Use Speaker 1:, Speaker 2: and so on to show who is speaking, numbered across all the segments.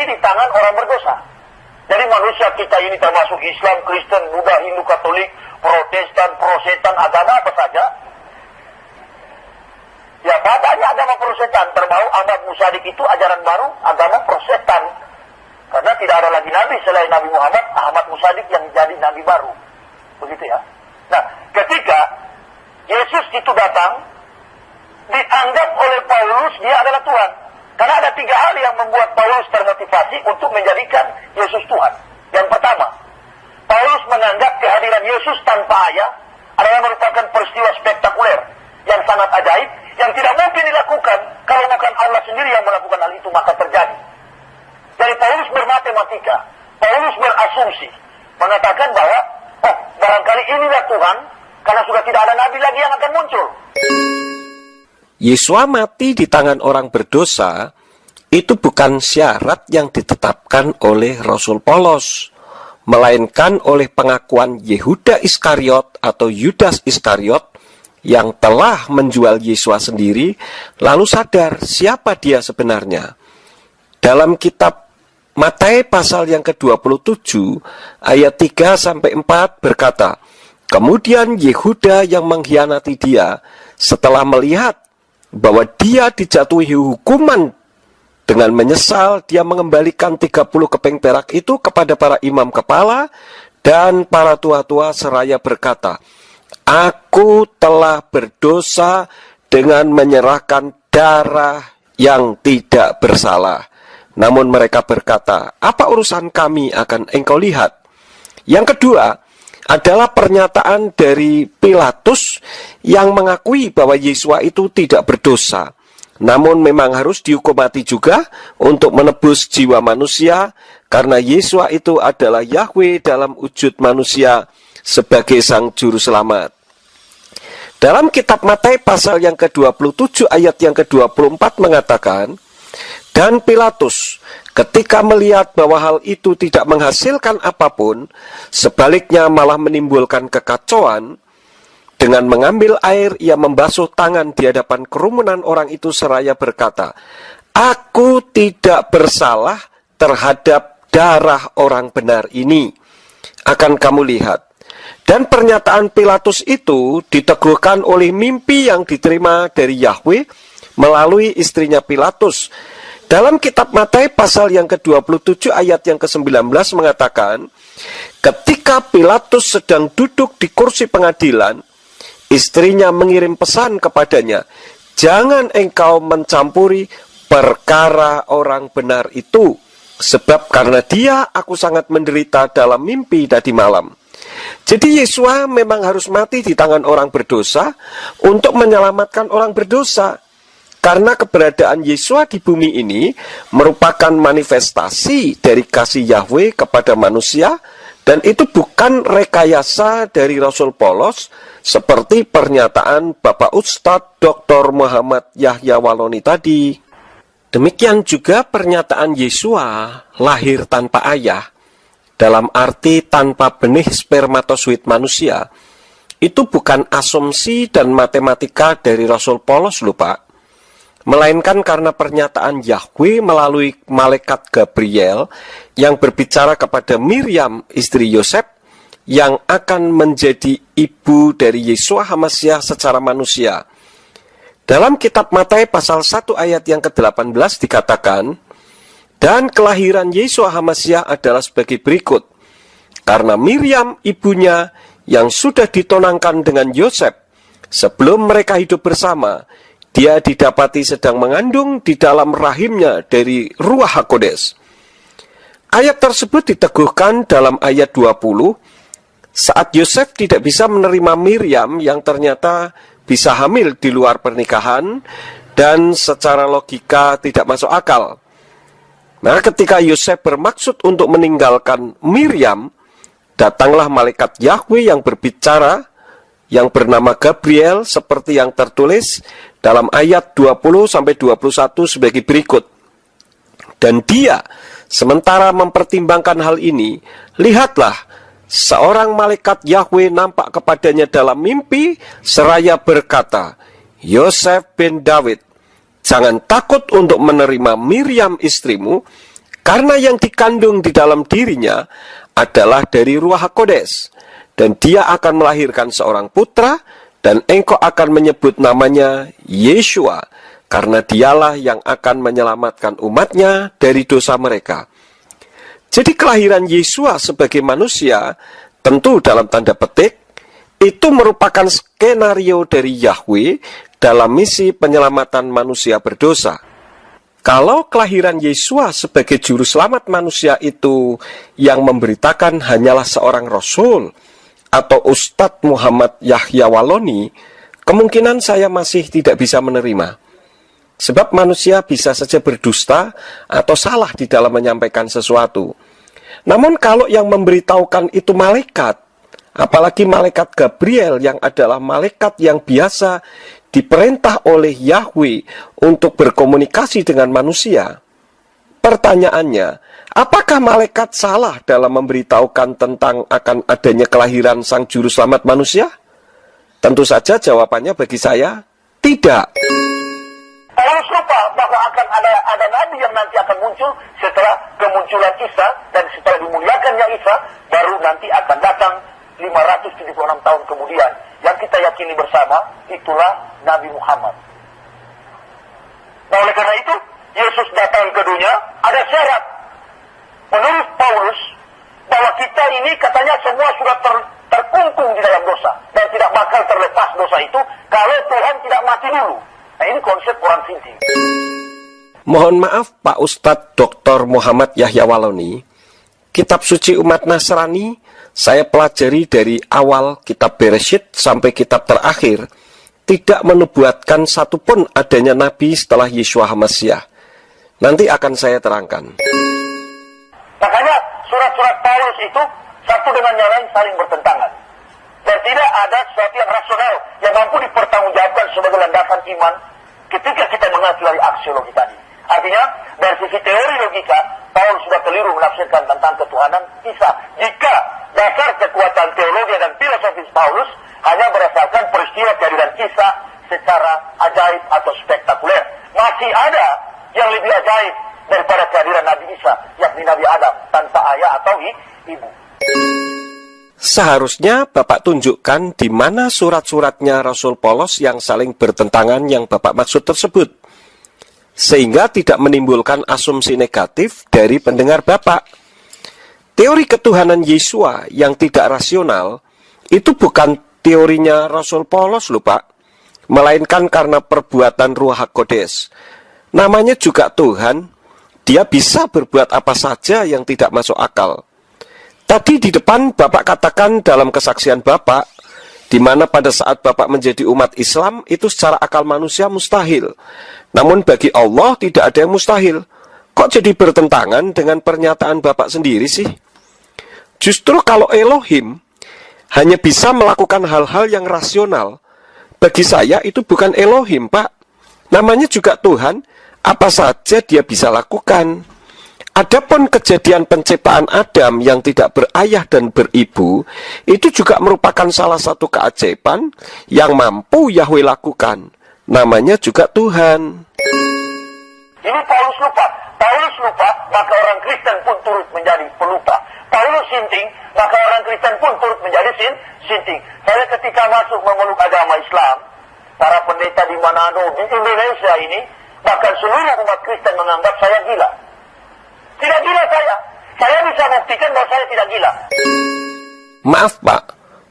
Speaker 1: mati di tangan orang berdosa. Jadi manusia kita ini termasuk Islam, Kristen, Buddha, Hindu, Katolik, Protestan, Prosetan, agama apa saja. Ya banyaknya agama Prosetan, termasuk Ahmad Musadik itu ajaran baru agama Prosetan. Karena tidak ada lagi Nabi selain Nabi Muhammad, Ahmad Musadik yang jadi Nabi baru. Begitu ya. Nah, ketika Yesus itu datang, dianggap oleh Paulus dia adalah Tuhan. Karena ada 3 hal yang membuat Paulus termotivasi untuk menjadikan Yesus Tuhan. Yang pertama, Paulus menganggap kehadiran Yesus tanpa ayah adalah merupakan peristiwa spektakuler yang sangat ajaib, yang tidak mungkin dilakukan kalau bukan Allah sendiri yang melakukan hal itu maka terjadi. Jadi Paulus bermatematika, Paulus berasumsi, mengatakan bahwa barangkali inilah Tuhan, karena sudah tidak ada nabi lagi yang akan muncul.
Speaker 2: Yesua mati di tangan orang berdosa itu bukan syarat yang ditetapkan oleh Rasul Paulos, melainkan oleh pengakuan Yehuda Iskariot atau Yudas Iskariot yang telah menjual Yesua sendiri, lalu sadar siapa dia sebenarnya. Dalam kitab Matius pasal yang ke-27 ayat 3-4 berkata, kemudian Yehuda yang mengkhianati dia setelah melihat bahwa dia dijatuhi hukuman, dengan menyesal dia mengembalikan 30 keping perak itu kepada para imam kepala dan para tua-tua seraya berkata, aku telah berdosa dengan menyerahkan darah yang tidak bersalah. Namun mereka berkata, apa urusan kami akan engkau lihat? Yang kedua adalah pernyataan dari Pilatus yang mengakui bahwa Yesua itu tidak berdosa, namun memang harus dihukum mati juga untuk menebus jiwa manusia, karena Yesua itu adalah Yahweh dalam wujud manusia sebagai sang juru selamat. Dalam kitab Matius pasal yang ke-27 ayat yang ke-24 mengatakan, dan Pilatus ketika melihat bahwa hal itu tidak menghasilkan apapun, sebaliknya malah menimbulkan kekacauan, dengan mengambil air ia membasuh tangan di hadapan kerumunan orang itu seraya berkata, aku tidak bersalah terhadap darah orang benar ini. Akan kamu lihat. Dan pernyataan Pilatus itu diteguhkan oleh mimpi yang diterima dari Yahweh melalui istrinya Pilatus. Dalam kitab Matius pasal yang ke-27 ayat yang ke-19 mengatakan, ketika Pilatus sedang duduk di kursi pengadilan, istrinya mengirim pesan kepadanya, jangan engkau mencampuri perkara orang benar itu, sebab karena dia aku sangat menderita dalam mimpi tadi malam. Jadi Yesua memang harus mati di tangan orang berdosa untuk menyelamatkan orang berdosa. Karena keberadaan Yesua di bumi ini merupakan manifestasi dari kasih Yahweh kepada manusia, dan itu bukan rekayasa dari Rasul Paulos seperti pernyataan Bapak Ustadz Dr. Muhammad Yahya Waloni tadi. Demikian juga pernyataan Yesua lahir tanpa ayah, dalam arti tanpa benih spermatozoid manusia, itu bukan asumsi dan matematika dari Rasul Paulos lho Pak, melainkan karena pernyataan Yahweh melalui malaikat Gabriel yang berbicara kepada Miriam istri Yosef yang akan menjadi ibu dari Yesua HaMasyiah secara manusia. Dalam kitab Matius pasal 1 ayat yang ke-18 dikatakan, dan kelahiran Yesua HaMasyiah adalah sebagai berikut. Karena Miriam ibunya yang sudah ditonangkan dengan Yosef, sebelum mereka hidup bersama, dia didapati sedang mengandung di dalam rahimnya dari Ruach HaKodes. Ayat tersebut diteguhkan dalam ayat 20, saat Yosef tidak bisa menerima Miriam yang ternyata bisa hamil di luar pernikahan dan secara logika tidak masuk akal. Nah, ketika Yosef bermaksud untuk meninggalkan Miriam, datanglah malaikat Yahweh yang berbicara, yang bernama Gabriel, seperti yang tertulis dalam ayat 20-21 sebagai berikut. Dan dia, sementara mempertimbangkan hal ini, lihatlah, seorang malaikat Yahweh nampak kepadanya dalam mimpi, seraya berkata, Yosef bin Daud, jangan takut untuk menerima Miriam istrimu, Karena yang dikandung di dalam dirinya adalah dari Ruach HaKodes, dan dia akan melahirkan seorang putra, dan engkau akan menyebut namanya Yeshua, karena dialah yang akan menyelamatkan umatnya dari dosa mereka. Jadi kelahiran Yeshua sebagai manusia, tentu dalam tanda petik, itu merupakan skenario dari Yahweh dalam misi penyelamatan manusia berdosa. Kalau kelahiran Yeshua sebagai juru selamat manusia itu yang memberitakan hanyalah seorang rasul atau Ustadz Muhammad Yahya Waloni, kemungkinan saya masih tidak bisa menerima. Sebab manusia bisa saja berdusta atau salah di dalam menyampaikan sesuatu. Namun kalau yang memberitahukan itu malaikat, apalagi malaikat Gabriel yang adalah malaikat yang biasa diperintah oleh Yahweh untuk berkomunikasi dengan manusia. Pertanyaannya, apakah malaikat salah dalam memberitahukan tentang akan adanya kelahiran sang juru selamat manusia? Tentu saja jawabannya bagi saya, tidak.
Speaker 1: Paulus lupa bahwa akan ada nabi yang nanti akan muncul setelah kemunculan Isa, dan setelah dimuliakannya Isa, baru nanti akan datang 576 tahun kemudian. Yang kita yakini bersama, itulah Nabi Muhammad. Nah, oleh karena itu, Yesus datang ke dunia, ada syarat. Menurut Paulus, bahwa kita ini katanya semua sudah terkungkung di dalam dosa, dan tidak bakal terlepas dosa itu, kalau Tuhan tidak mati dulu. Nah, ini konsep orang Sinti.
Speaker 2: Mohon maaf Pak Ustadz Dr. Muhammad Yahya Waloni, kitab suci umat Nasrani saya pelajari dari awal kitab Bereshit sampai kitab terakhir, tidak menubuatkan satupun adanya nabi setelah Yeshua HaMashiach. Nanti akan saya terangkan.
Speaker 1: Makanya surat-surat Paulus itu satu dengan yang lain saling bertentangan. Dan tidak ada sesuatu yang rasional yang mampu dipertanggungjawabkan sebagai landasan iman ketika kita mengacu dari aksiologi tadi. Artinya, dari sisi teori logika, Paulus sudah keliru menafsirkan tentang ketuhanan Isa. Jika dasar kekuatan teologi dan filosofis Paulus hanya berdasarkan peristiwa kehadiran Isa secara ajaib atau spektakuler. Masih ada yang lebih ajaib daripada kehadiran Nabi Isa, yakni Nabi Adam tanpa ayah atau ibu.
Speaker 2: Seharusnya Bapak tunjukkan di mana surat-suratnya Rasul Paulus yang saling bertentangan yang Bapak maksud tersebut, sehingga tidak menimbulkan asumsi negatif dari pendengar Bapak. Teori ketuhanan Yeshua yang tidak rasional itu bukan teorinya Rasul Paulus loh Pak, melainkan karena perbuatan Ruach HaKodes. Namanya juga Tuhan, dia bisa berbuat apa saja yang tidak masuk akal. Tadi di depan Bapak katakan dalam kesaksian Bapak, di mana pada saat Bapak menjadi umat Islam itu secara akal manusia mustahil. Namun bagi Allah tidak ada yang mustahil. Kok jadi bertentangan dengan pernyataan Bapak sendiri sih? Justru kalau Elohim hanya bisa melakukan hal-hal yang rasional, bagi saya itu bukan Elohim Pak. Namanya juga Tuhan, apa saja dia bisa lakukan. Adapun kejadian penciptaan Adam yang tidak berayah dan beribu, itu juga merupakan salah satu keajaiban yang mampu Yahweh lakukan. Namanya juga Tuhan.
Speaker 1: Ini Paulus lupa. Paulus lupa, maka orang Kristen pun turut menjadi pelupa. Paulus sinting, maka orang Kristen pun turut menjadi sinting. Saya ketika masuk memeluk agama Islam, para pendeta di Manado, di Indonesia ini, bahkan seluruh umat Kristen menganggap saya gila. Tidak gila saya. Saya bisa buktikan bahwa saya tidak gila.
Speaker 2: Maaf Pak,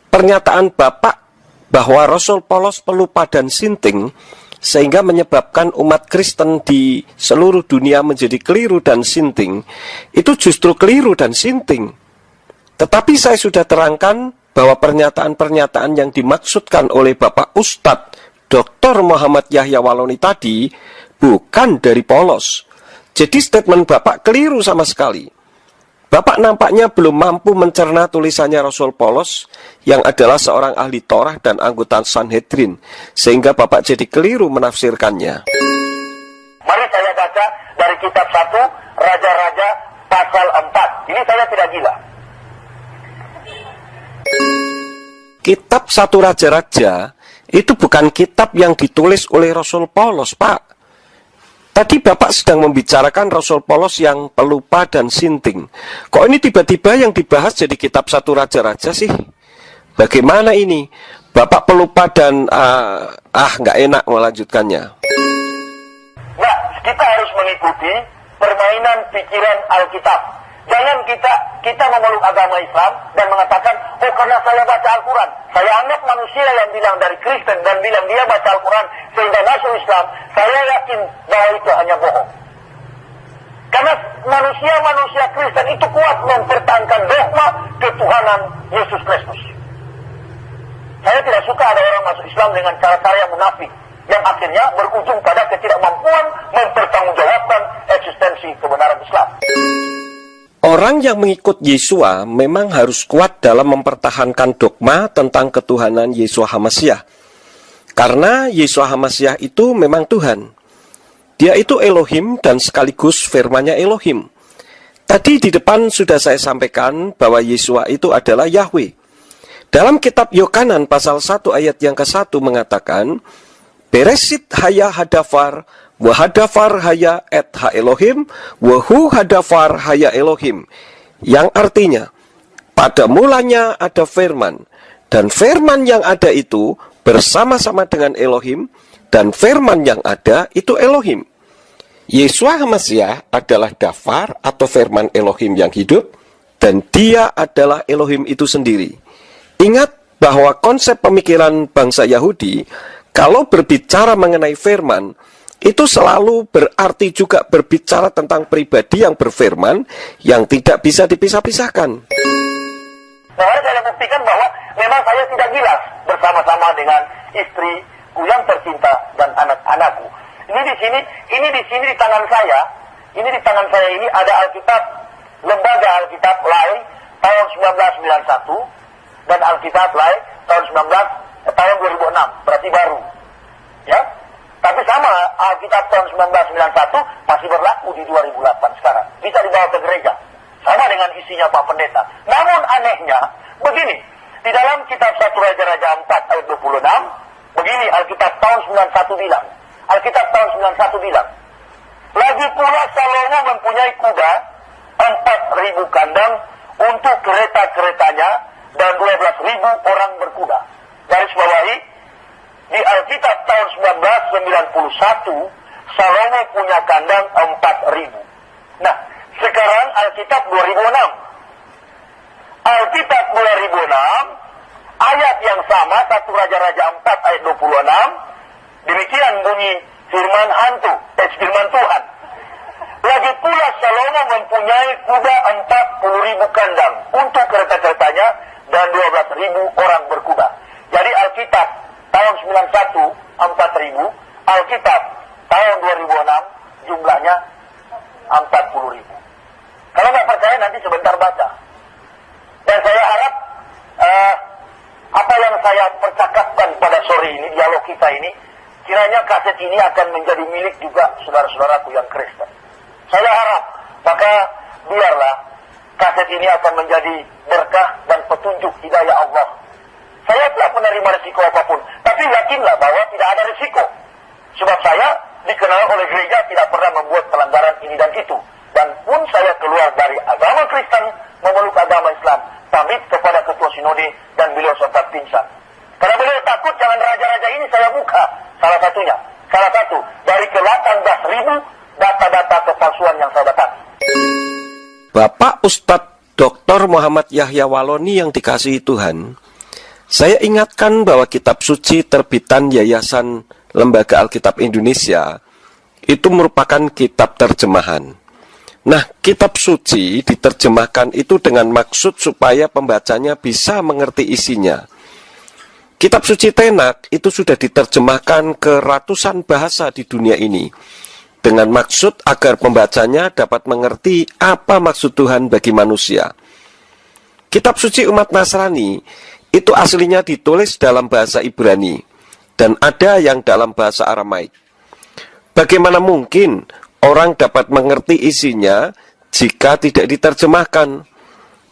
Speaker 2: pernyataan Bapak bahwa Rasul Paulus pelupa dan sinting, sehingga menyebabkan umat Kristen di seluruh dunia menjadi keliru dan sinting, itu justru keliru dan sinting. Tetapi saya sudah terangkan bahwa pernyataan-pernyataan yang dimaksudkan oleh Bapak Ustadz Dr. Muhammad Yahya Waloni tadi bukan dari Paulus. Jadi statement Bapak keliru sama sekali. Bapak nampaknya belum mampu mencerna tulisannya Rasul Paulus yang adalah seorang ahli Torah dan anggota Sanhedrin, sehingga Bapak jadi keliru menafsirkannya.
Speaker 1: Mari saya baca dari kitab 1 Raja-Raja pasal 4. Ini saya tidak gila.
Speaker 2: Kitab 1 Raja-Raja itu bukan kitab yang ditulis oleh Rasul Paulus, Pak. Tadi Bapak sedang membicarakan Rasul Polos yang pelupa dan sinting. Kok ini tiba-tiba yang dibahas jadi kitab 1 Raja-Raja sih? Bagaimana ini? Bapak pelupa dan nggak enak melanjutkannya.
Speaker 1: Nah, kita harus mengikuti permainan pikiran Alkitab. Jangan kita memeluk agama Islam dan mengatakan, oh karena saya baca Al-Quran, saya anggap manusia yang bilang dari Kristen dan bilang dia baca Al-Quran sehingga masuk Islam, saya yakin bahwa itu hanya bohong. Karena manusia Kristen itu kuat mempertahankan dogma ketuhanan Yesus Kristus. Saya tidak suka ada orang masuk Islam dengan cara-cara yang munafik, yang akhirnya berujung pada ketidakmampuan mempertanggungjawabkan eksistensi kebenaran Islam.
Speaker 2: Orang yang mengikut Yesua memang harus kuat dalam mempertahankan dogma tentang ketuhanan Yesua HaMasiah. Karena Yesua HaMasiah itu memang Tuhan. Dia itu Elohim dan sekaligus firman-Nya Elohim. Tadi di depan sudah saya sampaikan bahwa Yesua itu adalah Yahweh. Dalam kitab Yohanan pasal 1 ayat yang ke-1 mengatakan, Beresit haya hadafar, wa hadafar haya et ha Elohim, wa hu hadafar haya Elohim. Yang artinya, pada mulanya ada firman, dan firman yang ada itu bersama-sama dengan Elohim, dan firman yang ada itu Elohim. Yesua HaMasiah adalah dafar atau firman Elohim yang hidup, dan dia adalah Elohim itu sendiri. Ingat bahwa konsep pemikiran bangsa Yahudi, kalau berbicara mengenai firman, itu selalu berarti juga berbicara tentang pribadi yang berfirman, yang tidak bisa dipisah-pisahkan.
Speaker 1: Nah, saya buktikan bahwa memang saya tidak gila bersama-sama dengan istriku yang tercinta dan anak-anakku. Ini di sini di tangan saya, ini ada Alkitab, Lembaga Alkitab Lai tahun 1991 dan Alkitab Lai tahun 2006, berarti baru. Ya. Tapi sama, Alkitab tahun 1991 masih berlaku di 2008 sekarang. Bisa dibawa ke gereja. Sama dengan isinya Pak Pendeta. Namun anehnya, begini. Di dalam kitab 1 Raja-Raja 4 ayat 26, begini Alkitab tahun 91 bilang. Alkitab tahun 91 bilang, lagi pula Salomo mempunyai kuda 4.000 kandang untuk kereta-keretanya dan 12.000 orang berkuda. Garis bawahi, di Alkitab tahun 1991, Salomo punya kandang 4.000. Nah, sekarang Alkitab 2006. Alkitab 2006, ayat yang sama, 1 Raja-Raja 4 ayat 26, demikian bunyi firman firman Tuhan. Lagi pula Salomo mempunyai kuda 40.000 kandang untuk kereta-keretanya dan 12.000 orang berkuda. Jadi Alkitab tahun 91 4.000, Alkitab tahun 2006 jumlahnya 40.000. Kalau nggak percaya nanti sebentar baca. Dan saya harap apa yang saya percakapkan pada sore ini, dialog kita ini, kiranya kaset ini akan menjadi milik juga saudara-saudaraku yang Kristen. Saya harap, maka biarlah kaset ini akan menjadi berkah dan petunjuk hidayah Allah. Saya tidak menerima risiko apapun, tapi yakinlah bahwa tidak ada risiko. Sebab saya dikenal oleh gereja tidak pernah membuat pelanggaran ini dan itu. Dan pun saya keluar dari agama Kristen, memeluk agama Islam, pamit kepada ketua sinode dan beliau sempat pingsan. Karena beliau takut jangan raja-raja ini saya buka salah satu dari ke-18.000 data-data kepalsuan yang saya dapati.
Speaker 2: Bapak Ustadz Dr. Muhammad Yahya Waloni yang dikasihi Tuhan, saya ingatkan bahwa kitab suci terbitan Yayasan Lembaga Alkitab Indonesia itu merupakan kitab terjemahan. Nah, kitab suci diterjemahkan itu dengan maksud supaya pembacanya bisa mengerti isinya. Kitab suci Tenak itu sudah diterjemahkan ke ratusan bahasa di dunia ini, dengan maksud agar pembacanya dapat mengerti apa maksud Tuhan bagi manusia. Kitab suci umat Nasrani itu aslinya ditulis dalam bahasa Ibrani, dan ada yang dalam bahasa Aramaik. Bagaimana mungkin orang dapat mengerti isinya jika tidak diterjemahkan?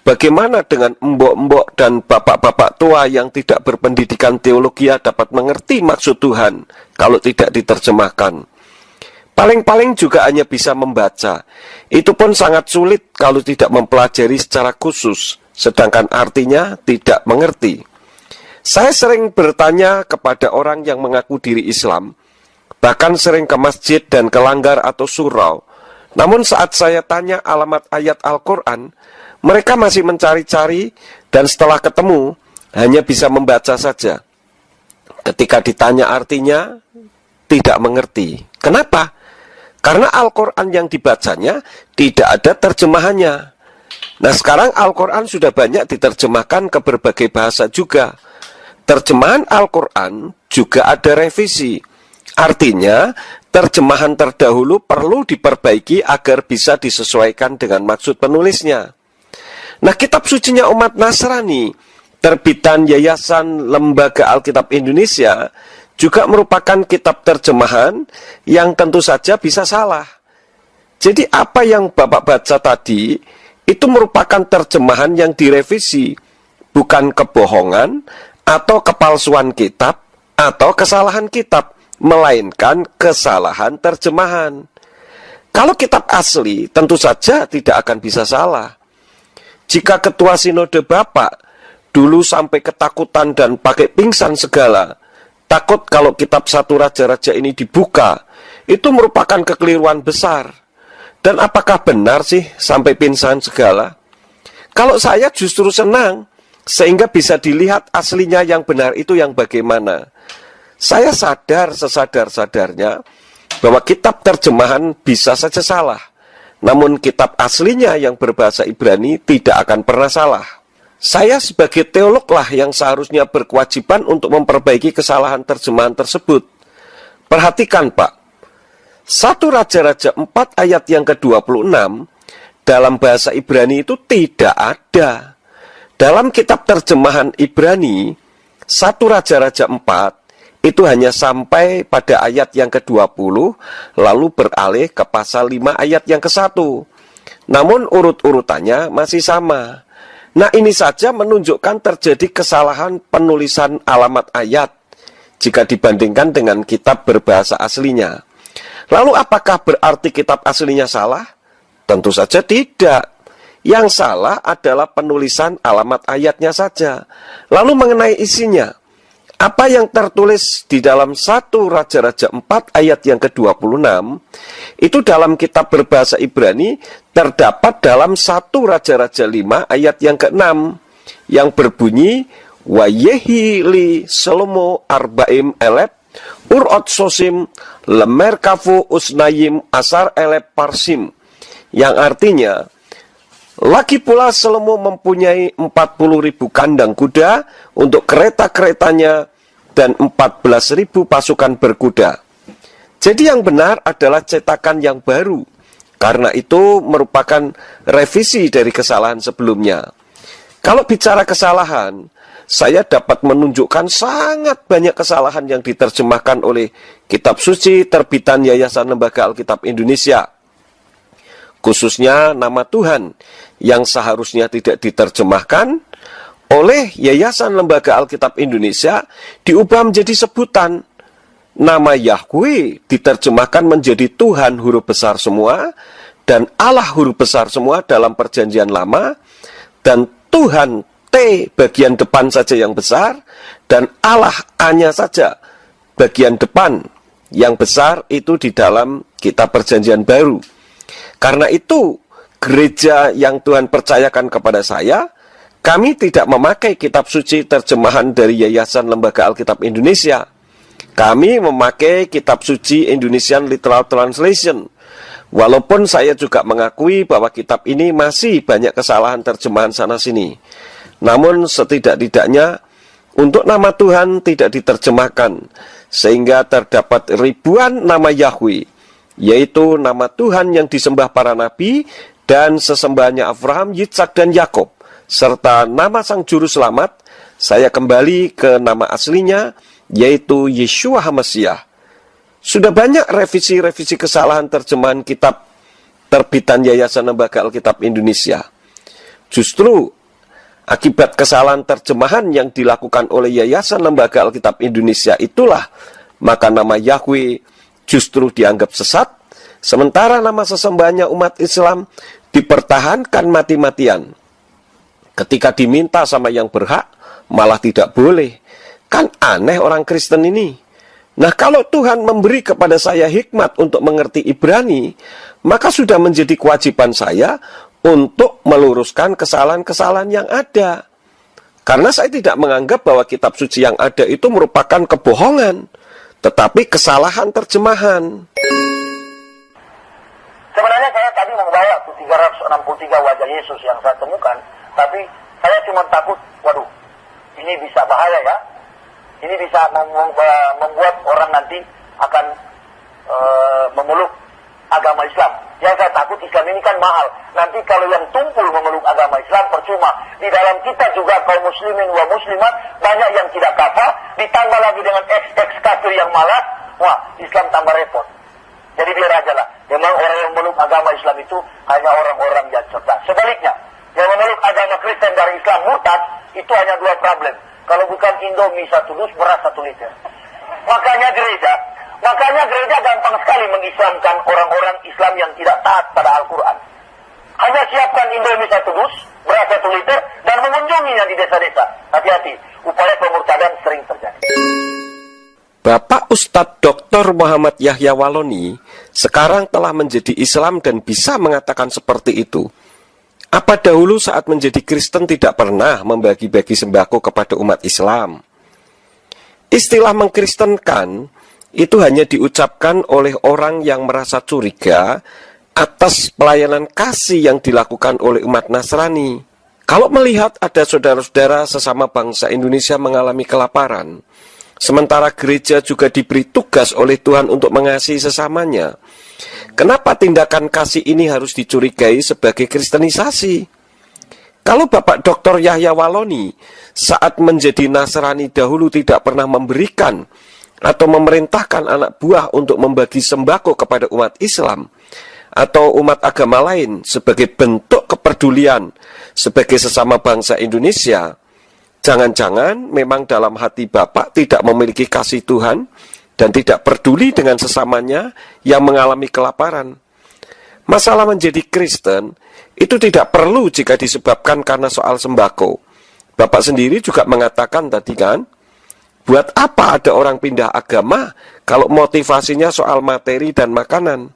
Speaker 2: Bagaimana dengan embok-embok dan bapak-bapak tua yang tidak berpendidikan teologi dapat mengerti maksud Tuhan kalau tidak diterjemahkan? Paling-paling juga hanya bisa membaca. Itu pun sangat sulit kalau tidak mempelajari secara khusus, sedangkan artinya tidak mengerti. Saya sering bertanya kepada orang yang mengaku diri Islam, bahkan sering ke masjid dan ke langgar atau surau. Namun saat saya tanya alamat ayat Al-Quran, mereka masih mencari-cari dan setelah ketemu, hanya bisa membaca saja. Ketika ditanya artinya, tidak mengerti. Kenapa? Karena Al-Quran yang dibacanya tidak ada terjemahannya. Nah, sekarang Al-Quran sudah banyak diterjemahkan ke berbagai bahasa juga. Terjemahan Al-Quran juga ada revisi. Artinya, terjemahan terdahulu perlu diperbaiki agar bisa disesuaikan dengan maksud penulisnya. Nah, kitab sucinya umat Nasrani, terbitan Yayasan Lembaga Alkitab Indonesia, juga merupakan kitab terjemahan yang tentu saja bisa salah. Jadi apa yang Bapak baca tadi, itu merupakan terjemahan yang direvisi, bukan kebohongan, atau kepalsuan kitab, atau kesalahan kitab, melainkan kesalahan terjemahan. Kalau kitab asli, tentu saja tidak akan bisa salah. Jika ketua sinode Bapak dulu sampai ketakutan dan pakai pingsan segala, takut kalau kitab 1 Raja-Raja ini dibuka, itu merupakan kekeliruan besar. Dan apakah benar sih sampai pingsan segala? Kalau saya justru senang, sehingga bisa dilihat aslinya yang benar itu yang bagaimana. Saya sadar sesadar-sadarnya bahwa kitab terjemahan bisa saja salah, namun kitab aslinya yang berbahasa Ibrani tidak akan pernah salah. Saya sebagai teologlah yang seharusnya berkewajiban untuk memperbaiki kesalahan terjemahan tersebut. Perhatikan Pak, 1 Raja-Raja 4 ayat yang ke-26 dalam bahasa Ibrani itu tidak ada. Dalam kitab terjemahan Ibrani, 1 Raja-Raja 4 itu hanya sampai pada ayat yang ke-20, lalu beralih ke pasal 5 ayat yang ke-1. Namun urut-urutannya masih sama. Nah, ini saja menunjukkan terjadi kesalahan penulisan alamat ayat jika dibandingkan dengan kitab berbahasa aslinya. Lalu apakah berarti kitab aslinya salah? Tentu saja tidak. Yang salah adalah penulisan alamat ayatnya saja. Lalu mengenai isinya, apa yang tertulis di dalam 1 Raja-Raja 4 ayat yang ke-26, itu dalam kitab berbahasa Ibrani terdapat dalam 1 Raja-Raja 5 ayat yang ke-6, yang berbunyi, Wayehi li Salomo arba'im elep, urot sosim, lemer kafu usnayim asar elep parsim, yang artinya, lagi pula Salomo mempunyai 40.000 kandang kuda untuk kereta-keretanya dan 14.000 pasukan berkuda. Jadi yang benar adalah cetakan yang baru, karena itu merupakan revisi dari kesalahan sebelumnya. Kalau bicara kesalahan, saya dapat menunjukkan sangat banyak kesalahan yang diterjemahkan oleh kitab suci terbitan Yayasan Lembaga Alkitab Indonesia. Khususnya nama Tuhan yang seharusnya tidak diterjemahkan oleh Yayasan Lembaga Alkitab Indonesia diubah menjadi sebutan. Nama Yahweh diterjemahkan menjadi Tuhan huruf besar semua dan Allah huruf besar semua dalam perjanjian lama, dan Tuhan T bagian depan saja yang besar dan Allah A-nya saja bagian depan yang besar itu di dalam kitab perjanjian baru. Karena itu, gereja yang Tuhan percayakan kepada saya, kami tidak memakai kitab suci terjemahan dari Yayasan Lembaga Alkitab Indonesia. Kami memakai kitab suci Indonesian Literal Translation. Walaupun saya juga mengakui bahwa kitab ini masih banyak kesalahan terjemahan sana-sini. Namun setidak-tidaknya, untuk nama Tuhan tidak diterjemahkan, sehingga terdapat ribuan nama Yahweh, yaitu nama Tuhan yang disembah para nabi dan sesembahannya Abraham, Yitzhak, dan Yakob, serta nama Sang Juru Selamat. Saya kembali ke nama aslinya, yaitu Yeshua HaMasiah. Sudah banyak revisi-revisi kesalahan terjemahan kitab terbitan Yayasan Lembaga Alkitab Indonesia. Justru akibat kesalahan terjemahan yang dilakukan oleh Yayasan Lembaga Alkitab Indonesia itulah, maka nama Yahweh justru dianggap sesat, Sementara nama sesembahannya umat Islam dipertahankan mati-matian. Ketika diminta sama yang berhak, malah tidak boleh. Kan aneh orang Kristen ini. Nah, kalau Tuhan memberi kepada saya hikmat untuk mengerti Ibrani, maka sudah menjadi kewajiban saya untuk meluruskan kesalahan-kesalahan yang ada. Karena saya tidak menganggap bahwa kitab suci yang ada itu merupakan kebohongan, tetapi kesalahan terjemahan.
Speaker 1: Sebenarnya saya tadi membawa 363 wajah Yesus yang saya temukan, tapi saya cuma takut, waduh, ini bisa bahaya ya. Ini bisa membuat orang nanti akan memeluk agama Islam. Yang saya takut, Islam ini kan mahal. Nanti kalau yang tumpul memeluk agama Islam percuma. Di dalam kita juga kaum muslimin wa muslimat banyak yang tidak kafah, ditambah lagi dengan ex kafir yang malas, wah Islam tambah repot. Jadi biar aja lah. Memang orang yang memeluk agama Islam itu hanya orang-orang yang cerdas. Sebaliknya, yang memeluk agama Kristen dari Islam murtad itu hanya dua problem. Kalau bukan Indomie 1 dus, beras 1 liter. Makanya gereja gampang sekali mengislamkan orang-orang Islam yang tidak taat pada Al-Quran. Hanya siapkan Indomie 1 dus, beras 1 liter, dan mengunjunginya di desa-desa. Hati-hati, upaya pemurtadan sering terjadi.
Speaker 2: Bapak Ustadz Dr. Muhammad Yahya Waloni sekarang telah menjadi Islam dan bisa mengatakan seperti itu. Apa dahulu saat menjadi Kristen tidak pernah membagi-bagi sembako kepada umat Islam? Istilah mengkristenkan itu hanya diucapkan oleh orang yang merasa curiga atas pelayanan kasih yang dilakukan oleh umat Nasrani. Kalau melihat ada saudara-saudara sesama bangsa Indonesia mengalami kelaparan, sementara gereja juga diberi tugas oleh Tuhan untuk mengasihi sesamanya, kenapa tindakan kasih ini harus dicurigai sebagai kristenisasi? Kalau Bapak Dr. Yahya Waloni saat menjadi Nasrani dahulu tidak pernah memberikan atau memerintahkan anak buah untuk membagi sembako kepada umat Islam atau umat agama lain sebagai bentuk kepedulian sebagai sesama bangsa Indonesia, jangan-jangan memang dalam hati Bapak tidak memiliki kasih Tuhan dan tidak peduli dengan sesamanya yang mengalami kelaparan. Masalah menjadi Kristen itu tidak perlu jika disebabkan karena soal sembako. Bapak sendiri juga mengatakan tadi kan, buat apa ada orang pindah agama kalau motivasinya soal materi dan makanan?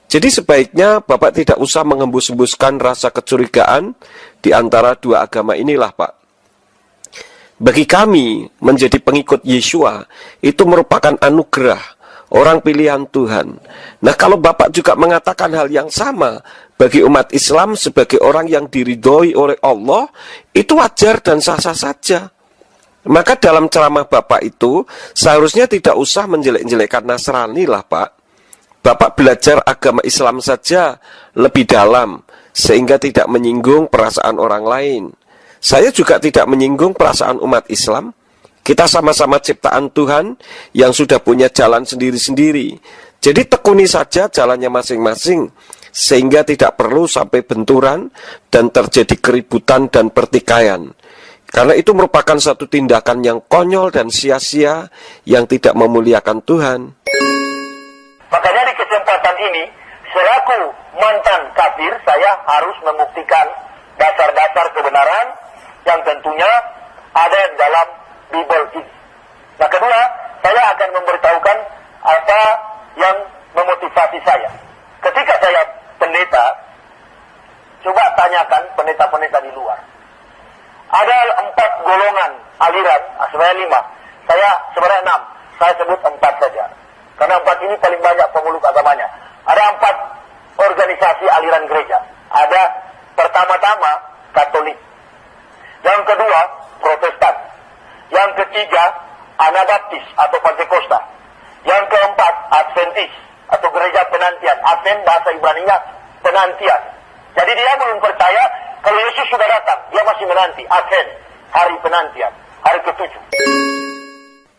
Speaker 2: Jadi sebaiknya Bapak tidak usah mengembus-embuskan rasa kecurigaan di antara dua agama inilah, Pak. Bagi kami, menjadi pengikut Yeshua itu merupakan anugerah, orang pilihan Tuhan. Nah, kalau Bapak juga mengatakan hal yang sama bagi umat Islam sebagai orang yang diridhoi oleh Allah, itu wajar dan sah-sah saja. Maka dalam ceramah Bapak itu seharusnya tidak usah menjelek-jelekkan Nasrani lah, Pak. Bapak belajar agama Islam saja lebih dalam, sehingga tidak menyinggung perasaan orang lain. Saya juga tidak menyinggung perasaan umat Islam. Kita sama-sama ciptaan Tuhan yang sudah punya jalan sendiri-sendiri. Jadi tekuni saja jalannya masing-masing, sehingga tidak perlu sampai benturan dan terjadi keributan dan pertikaian. Karena itu merupakan satu tindakan yang konyol dan sia-sia yang tidak memuliakan Tuhan.
Speaker 1: Makanya di kesempatan ini, selaku mantan kafir, saya harus membuktikan dasar-dasar kebenaran yang tentunya ada dalam Bible ini. Nah, kedua, saya akan memberitahukan apa yang memotivasi saya. Ketika saya pendeta, coba tanyakan pendeta-pendeta di luar. Ada 4 golongan aliran, sebenarnya 5. Saya sebenarnya 6. Saya sebut 4 saja. Karena 4 ini paling banyak pemeluk agamanya. Ada 4 organisasi aliran gereja. Ada pertama-tama Katolik. Yang kedua, Protestan. Yang ketiga, Anabaptis atau Pantekosta. Yang keempat, Adventis atau Gereja Penantian. Advent bahasa Ibraninya penantian. Jadi dia belum percaya kalau Yesus sudah datang. Dia masih menanti Advent, hari penantian, hari ke-7.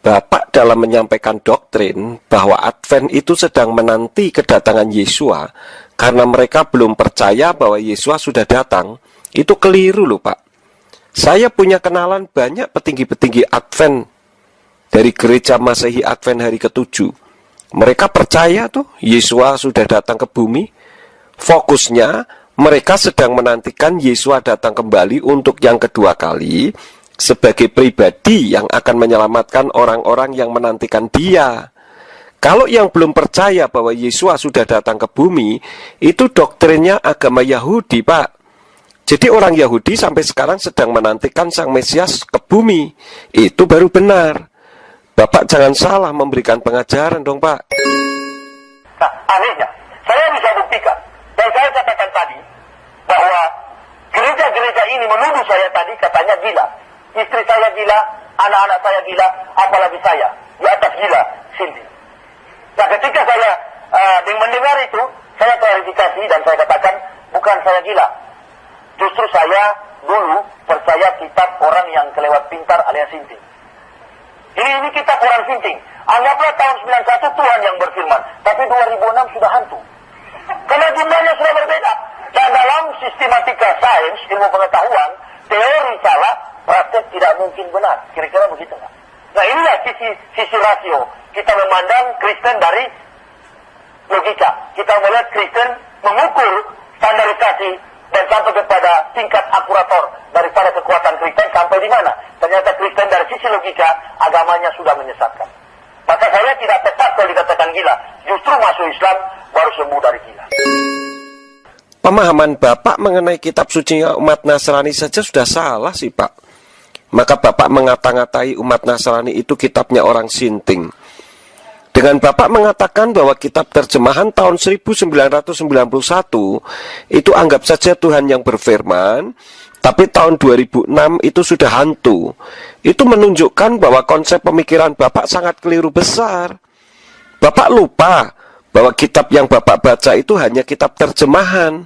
Speaker 2: Bapak dalam menyampaikan doktrin bahwa Advent itu sedang menanti kedatangan Yesua karena mereka belum percaya bahwa Yesua sudah datang, itu keliru loh, Pak. Saya punya kenalan banyak petinggi-petinggi Advent dari gereja Masehi Advent hari ke-7. Mereka percaya tuh Yesua sudah datang ke bumi. Fokusnya mereka sedang menantikan Yesua datang kembali untuk yang kedua kali sebagai pribadi yang akan menyelamatkan orang-orang yang menantikan dia. Kalau yang belum percaya bahwa Yesua sudah datang ke bumi, itu doktrinnya agama Yahudi, Pak. Jadi orang Yahudi sampai sekarang sedang menantikan Sang Mesias ke bumi. Itu baru benar. Bapak jangan salah memberikan pengajaran dong, Pak.
Speaker 1: Nah, anehnya, saya bisa buktikan. Dan saya katakan tadi, bahwa gereja-gereja ini menuduh saya tadi katanya gila. Istri saya gila, anak-anak saya gila, apalagi saya. Di atas gila, Cindy. Nah, ketika saya mendengar itu, saya klarifikasi dan saya katakan, bukan saya gila. Justru saya dulu percaya kitab orang yang kelewat pintar alias sinting. Ini kitab orang sinting. Anggaplah tahun 91 Tuhan yang berfirman, tapi 2006 sudah hantu. Karena jumlahnya sudah berbeda. Dan dalam sistematika sains, ilmu pengetahuan, teori salah, praktek tidak mungkin benar. Kira-kira begitu nggak? Nah, inilah sisi rasio. Kita memandang Kristen dari logika. Kita melihat Kristen mengukur standarisasi dan sampai kepada tingkat akurator daripada kekuatan Kristen sampai di mana. Ternyata Kristen dari sisi logika, agamanya sudah menyesatkan. Maka saya tidak tepat kalau dikatakan gila. Justru masuk Islam baru sembuh dari gila.
Speaker 2: Pemahaman Bapak mengenai kitab suci umat Nasrani saja sudah salah sih, Pak. Maka Bapak mengata-ngatai umat Nasrani itu kitabnya orang sinting. Dengan Bapak mengatakan bahwa kitab terjemahan tahun 1991 itu anggap saja Tuhan yang berfirman, tapi tahun 2006 itu sudah hantu. Itu menunjukkan bahwa konsep pemikiran Bapak sangat keliru besar. Bapak lupa bahwa kitab yang Bapak baca itu hanya kitab terjemahan.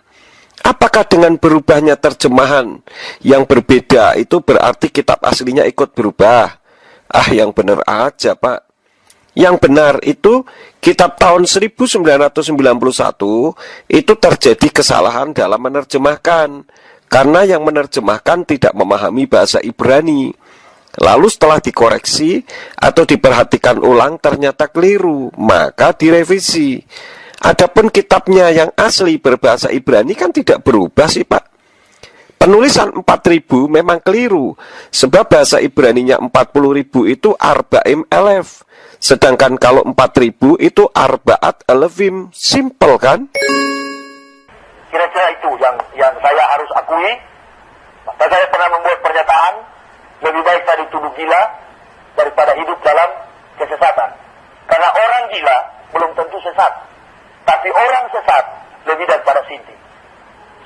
Speaker 2: Apakah dengan berubahnya terjemahan yang berbeda itu berarti kitab aslinya ikut berubah? Ah, yang benar aja, Pak. Yang benar itu kitab tahun 1991 itu terjadi kesalahan dalam menerjemahkan. Karena yang menerjemahkan tidak memahami bahasa Ibrani. Lalu setelah dikoreksi atau diperhatikan ulang ternyata keliru, maka direvisi. Adapun kitabnya yang asli berbahasa Ibrani kan tidak berubah sih, Pak. Penulisan 4000 memang keliru, sebab bahasa Ibraninya 40.000 itu arba'im elef. Sedangkan kalau 4000 itu arba'at elefim. Simple kan?
Speaker 1: Kira-kira itu yang saya harus akui. Maka saya pernah membuat pernyataan, lebih baik saya dituduh gila daripada hidup dalam kesesatan. Karena orang gila belum tentu sesat, tapi orang sesat lebih daripada sinting.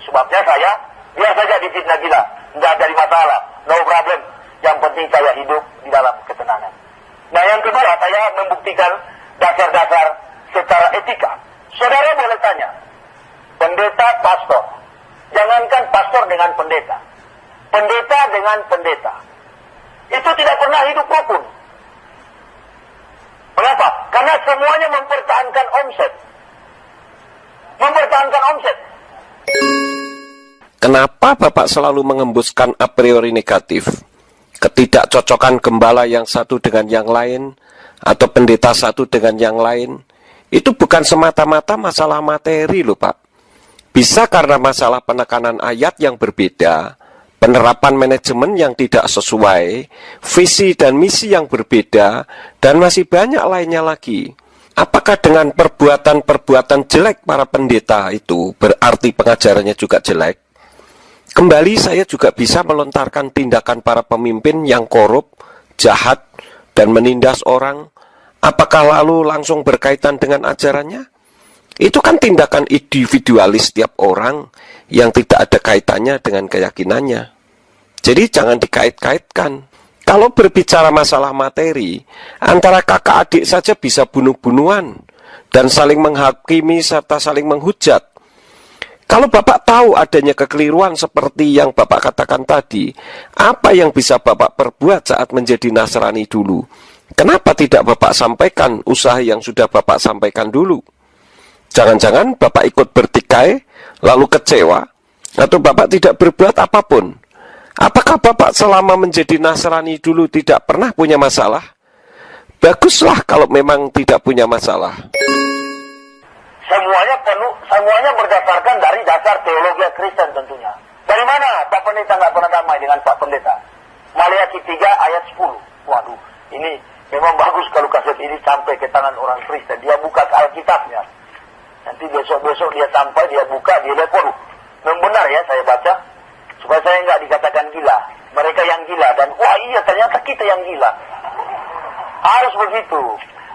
Speaker 1: Sebabnya saya biar saja difitnah gila, nggak jadi masalah, no problem. Yang penting saya hidup di dalam ketenangan. Nah, yang kedua, saya membuktikan dasar-dasar secara etika. Saudara boleh tanya, pendeta pastor, jangankan pastor dengan pendeta, pendeta dengan pendeta, itu tidak pernah hidup rukun. Mengapa? Karena semuanya mempertahankan omset. Mempertahankan omset.
Speaker 2: Kenapa Bapak selalu mengembuskan a priori negatif? Ketidakcocokan gembala yang satu dengan yang lain, atau pendeta satu dengan yang lain, itu bukan semata-mata masalah materi loh, Pak. Bisa karena masalah penekanan ayat yang berbeda, penerapan manajemen yang tidak sesuai, visi dan misi yang berbeda, dan masih banyak lainnya lagi. Apakah dengan perbuatan-perbuatan jelek para pendeta itu berarti pengajarannya juga jelek? Kembali saya juga bisa melontarkan tindakan para pemimpin yang korup, jahat, dan menindas orang. Apakah lalu langsung berkaitan dengan ajarannya? Itu kan tindakan individualis setiap orang yang tidak ada kaitannya dengan keyakinannya. Jadi jangan dikait-kaitkan. Kalau berbicara masalah materi, antara kakak adik saja bisa bunuh-bunuhan dan saling menghakimi serta saling menghujat. Kalau Bapak tahu adanya kekeliruan seperti yang Bapak katakan tadi, apa yang bisa Bapak perbuat saat menjadi Nasrani dulu? Kenapa tidak Bapak sampaikan usaha yang sudah Bapak sampaikan dulu? Jangan-jangan Bapak ikut bertikai, lalu kecewa, atau Bapak tidak berbuat apapun. Apakah Bapak selama menjadi Nasrani dulu tidak pernah punya masalah? baguslah kalau memang tidak punya masalah.
Speaker 1: Semuanya berdasarkan dari dasar teologi Kristen tentunya. Dari mana Pak Pendeta nggak pernah damai dengan Pak Pendeta? Maleakhi 3 ayat 10. Waduh, ini memang bagus kalau kaset ini sampai ke tangan orang Kristen. Dia buka ke Alkitabnya. Nanti besok-besok dia sampai, dia buka, dia lihat, waduh, memang benar ya saya baca. Supaya saya nggak dikatakan gila. Mereka yang gila, dan wah iya ternyata kita yang gila. Harus begitu.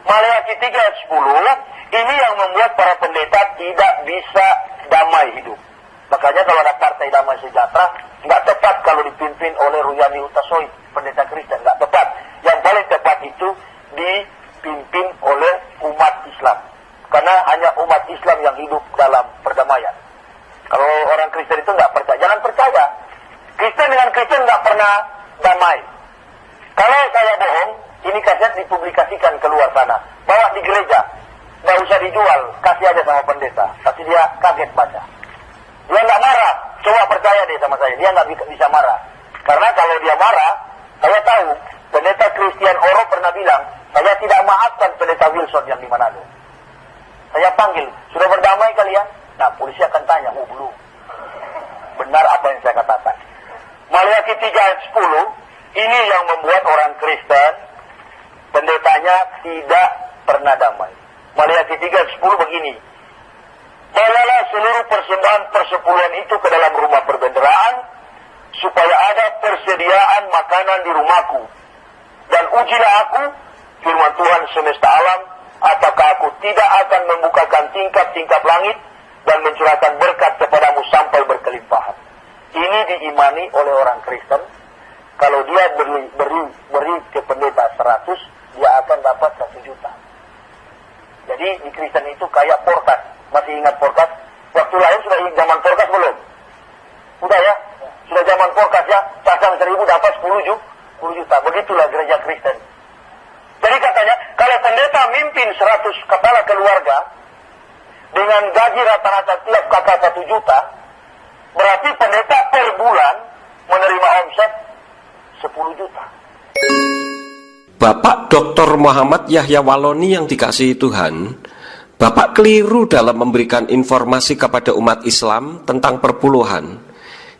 Speaker 1: Maleakhi 3 ayat 10, ini yang membuat para pendeta tidak bisa damai hidup. Makanya kalau ada partai damai sejahtera, nggak tepat kalau dipimpin oleh Ruyani Utasoi, pendeta Kristen, nggak tepat. Yang paling tepat itu dipimpin oleh umat Islam. Karena hanya umat Islam yang hidup dalam perdamaian. Kalau orang Kristen itu nggak percaya, jangan percaya. Kristen dengan Kristen nggak pernah damai. Kalau saya bohong, ini kaset dipublikasikan keluar sana. Bawa di gereja. Nggak usah dijual. Kasih aja sama pendeta. Tapi dia kaget baca. Dia nggak marah. Coba percaya deh sama saya. Dia nggak bisa marah. Karena kalau dia marah, saya tahu. Pendeta Christian Oro pernah bilang, saya tidak maafkan pendeta Wilson yang di Manado. Saya panggil, sudah berdamai kalian? Nah, polisi akan tanya, oh belum. Benar apa yang saya katakan. Maleakhi 3 ayat 10, ini yang membuat orang Kristen, pendetanya tidak pernah damai. Maleakhi 3 ayat 10 begini, bawalah seluruh persembahan persepuluhan itu ke dalam rumah perbendaharaan, supaya ada persediaan makanan di rumahku. Dan ujilah aku, firman Tuhan semesta alam, apakah aku tidak akan membukakan tingkap-tingkap langit dan mencurahkan berkat kepadamu sampai berkelimpahan. Ini diimani oleh orang Kristen. Kalau dia beri ke pendeta 100, dia akan dapat 1 juta. Jadi di Kristen itu kayak porkas. Masih ingat porkas? Waktu lain sudah zaman porkas belum? Sudah ya? Sudah zaman porkas ya? Pasang 1000 dapat 10 juta. Begitulah gereja Kristen. Jadi katanya, kalau pendeta mimpin 100 kepala keluarga, dengan gaji rata-rata tiap kakak 1 juta, berarti pendeta per bulan menerima omset 10 juta.
Speaker 2: Bapak Dr. Muhammad Yahya Waloni yang dikasihi Tuhan, Bapak keliru dalam memberikan informasi kepada umat Islam tentang perpuluhan.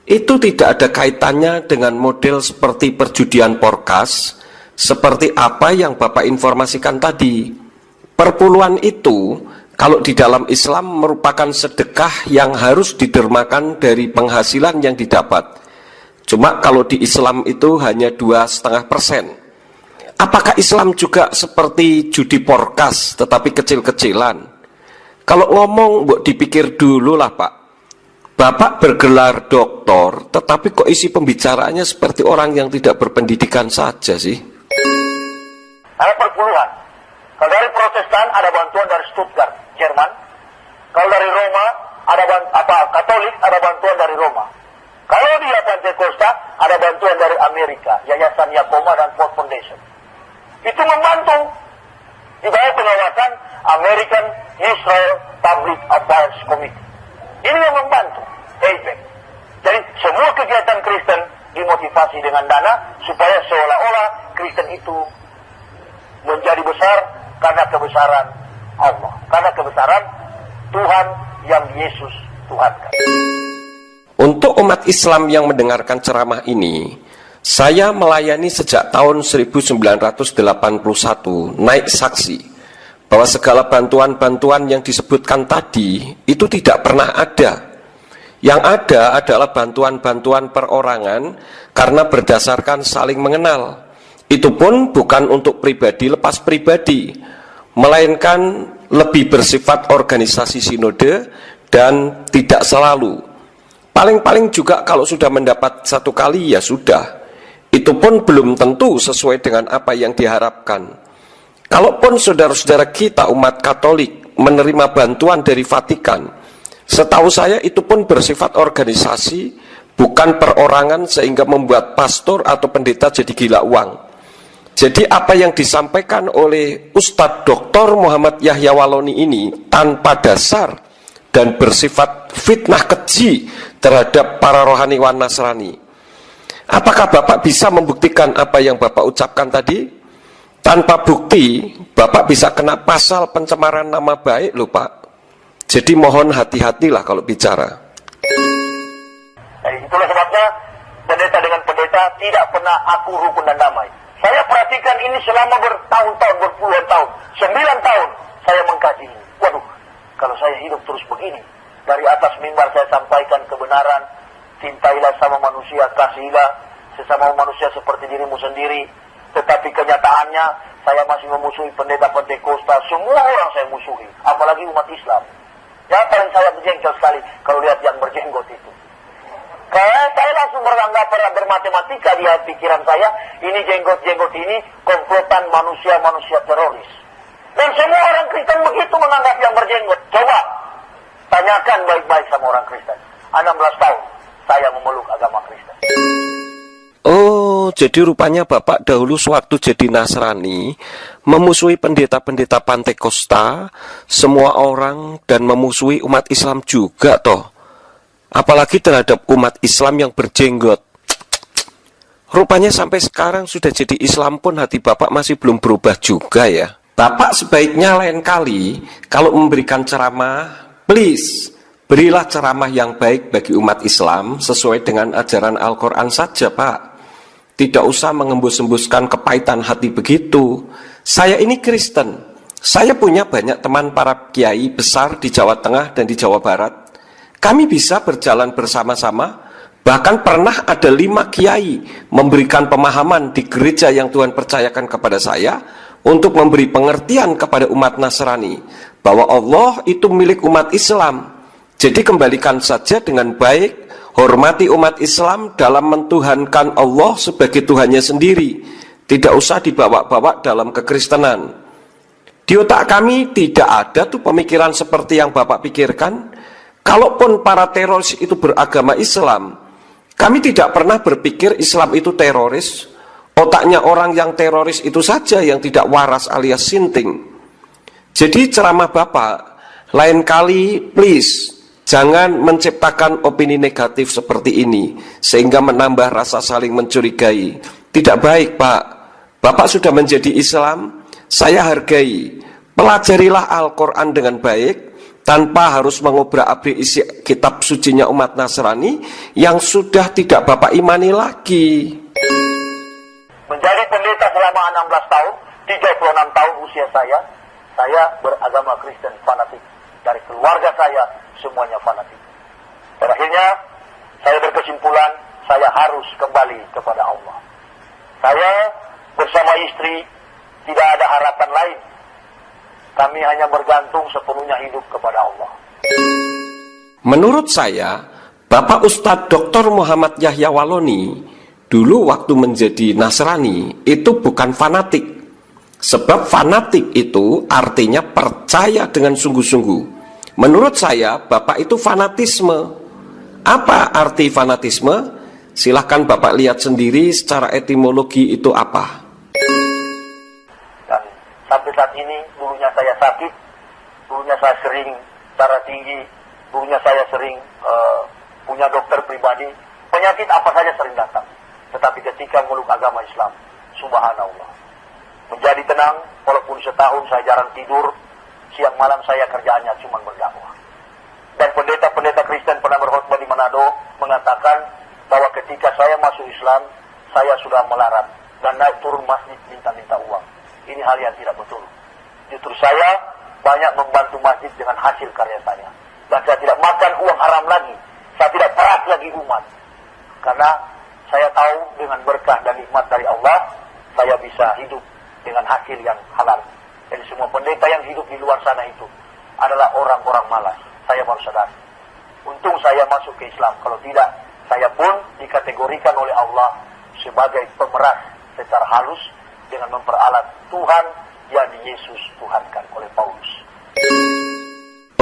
Speaker 2: Itu tidak ada kaitannya dengan model seperti perjudian porkas, seperti apa yang Bapak informasikan tadi. Perpuluhan itu, kalau di dalam Islam merupakan sedekah yang harus didermakan dari penghasilan yang didapat. Cuma kalau di Islam itu hanya 2,5%. Apakah Islam juga seperti judi porkas tetapi kecil-kecilan? Kalau ngomong, mbok dipikir dulu lah Pak. Bapak bergelar doktor, tetapi kok isi pembicaraannya seperti orang yang tidak berpendidikan saja sih?
Speaker 1: Ada perpuluhan. Kalau dari Protestan ada bantuan dari Stuttgart, Jerman. Kalau dari Roma ada Katolik ada bantuan dari Roma. Kalau dia Pentakosta ada bantuan dari Amerika, Yayasan Yakoma dan Ford Foundation. Itu membantu di bawah pengawasan American Israel Public Affairs Committee. Ini yang membantu AIPAC. Jadi semua kegiatan Kristen dimotivasi dengan dana supaya seolah-olah Kristen itu menjadi besar karena kebesaran Allah, karena kebesaran Tuhan yang Yesus Tuhankan.
Speaker 2: Untuk umat Islam yang mendengarkan ceramah ini, saya melayani sejak tahun 1981 naik saksi bahwa segala bantuan-bantuan yang disebutkan tadi itu tidak pernah ada. Yang ada adalah bantuan-bantuan perorangan karena berdasarkan saling mengenal. Itu pun bukan untuk pribadi lepas pribadi, melainkan lebih bersifat organisasi sinode dan tidak selalu. Paling-paling juga kalau sudah mendapat 1 kali ya sudah. Itu pun belum tentu sesuai dengan apa yang diharapkan. Kalaupun saudara-saudara kita umat Katolik menerima bantuan dari Vatikan, setahu saya itu pun bersifat organisasi, bukan perorangan sehingga membuat pastor atau pendeta jadi gila uang. Jadi apa yang disampaikan oleh Ustadz Dr. Muhammad Yahya Waloni ini tanpa dasar dan bersifat fitnah keji terhadap para rohaniwan Nasrani. Apakah Bapak bisa membuktikan apa yang Bapak ucapkan tadi? Tanpa bukti, Bapak bisa kena pasal pencemaran nama baik loh Pak. Jadi mohon hati-hatilah kalau bicara.
Speaker 1: Itulah sebabnya pendeta dengan pendeta tidak pernah aku rukun dan damai. Saya perhatikan ini selama bertahun-tahun, berpuluhan tahun, 9 tahun saya mengkaji ini. Waduh, kalau saya hidup terus begini, dari atas mimbar saya sampaikan kebenaran, cintailah sama manusia, kasihilah sesama manusia seperti dirimu sendiri. Tetapi kenyataannya saya masih memusuhi pendeta Pentakosta, semua orang saya musuhi, apalagi umat Islam. Yang paling saya berjengkel sekali kalau lihat yang berjenggot itu. Saya langsung beranggapan bermatematika di pikiran saya, ini jenggot-jenggot ini komplotan manusia-manusia teroris. Dan semua orang Kristen begitu menganggap yang berjenggot. Coba tanyakan baik-baik sama orang Kristen. 16 tahun saya memeluk agama Kristen.
Speaker 2: Oh, jadi rupanya Bapak dahulu sewaktu jadi Nasrani memusuhi pendeta-pendeta Pentakosta, semua orang, dan memusuhi umat Islam juga toh. Apalagi terhadap umat Islam yang berjenggot. Rupanya sampai sekarang sudah jadi Islam pun hati Bapak masih belum berubah juga ya. Bapak sebaiknya lain kali kalau memberikan ceramah, please berilah ceramah yang baik bagi umat Islam sesuai dengan ajaran Al-Quran saja Pak. Tidak usah mengembus-embuskan kepahitan hati begitu. Saya ini Kristen. Saya punya banyak teman para kiai besar di Jawa Tengah dan di Jawa Barat. Kami bisa berjalan bersama-sama. Bahkan pernah ada 5 kiai memberikan pemahaman di gereja yang Tuhan percayakan kepada saya untuk memberi pengertian kepada umat Nasrani bahwa Allah itu milik umat Islam. Jadi kembalikan saja dengan baik. Hormati umat Islam dalam mentuhankan Allah sebagai Tuhannya sendiri. Tidak usah dibawa-bawa dalam kekristenan. Di otak kami tidak ada tuh pemikiran seperti yang Bapak pikirkan. Kalaupun para teroris itu beragama Islam, kami tidak pernah berpikir Islam itu teroris. Otaknya orang yang teroris itu saja yang tidak waras alias sinting. Jadi ceramah Bapak, lain kali please jangan menciptakan opini negatif seperti ini, sehingga menambah rasa saling mencurigai. Tidak baik Pak. Bapak sudah menjadi Islam, saya hargai. Pelajarilah Al-Quran dengan baik, tanpa harus mengobrak-abrik isi kitab sucinya umat Nasrani, yang sudah tidak Bapak imani lagi.
Speaker 1: Menjadi pendeta selama 16 tahun, 36 tahun usia saya beragama Kristen fanatik. Dari keluarga saya, semuanya fanatik. Terakhirnya, saya berkesimpulan, saya harus kembali kepada Allah. Saya bersama istri, tidak ada harapan lain. Kami hanya bergantung sepenuhnya hidup kepada Allah.
Speaker 2: Menurut saya, Bapak Ustadz Dr. Muhammad Yahya Waloni, dulu waktu menjadi Nasrani, itu bukan fanatik. Sebab fanatik itu artinya percaya dengan sungguh-sungguh. Menurut saya, Bapak itu fanatisme. Apa arti fanatisme? Silahkan Bapak lihat sendiri secara etimologi itu apa.
Speaker 1: Dan sampai saat ini, dulunya saya sakit, dulunya saya sering darah tinggi, dulunya saya sering punya dokter pribadi, penyakit apa saja sering datang. Tetapi ketika meluk agama Islam, subhanallah, menjadi tenang, walaupun setahun saya jarang tidur, siang malam saya kerjaannya cuma berdakwah. Dan pendeta-pendeta Kristen pernah berkhotbah di Manado mengatakan bahwa ketika saya masuk Islam, saya sudah melarat dan naik turun masjid minta-minta uang. Ini hal yang tidak betul. Justru saya banyak membantu masjid dengan hasil karya saya. Dan saya tidak makan uang haram lagi. Saya tidak peras lagi umat. Karena saya tahu dengan berkah dan nikmat dari Allah, saya bisa hidup dengan hasil yang halal. Jadi semua pendeta yang hidup di luar sana itu adalah orang-orang malas. Saya baru sadar. Untung saya masuk ke Islam. Kalau tidak, saya pun dikategorikan oleh Allah sebagai pemeras secara halus dengan memperalat Tuhan yang Yesus Tuhankan oleh Paulus.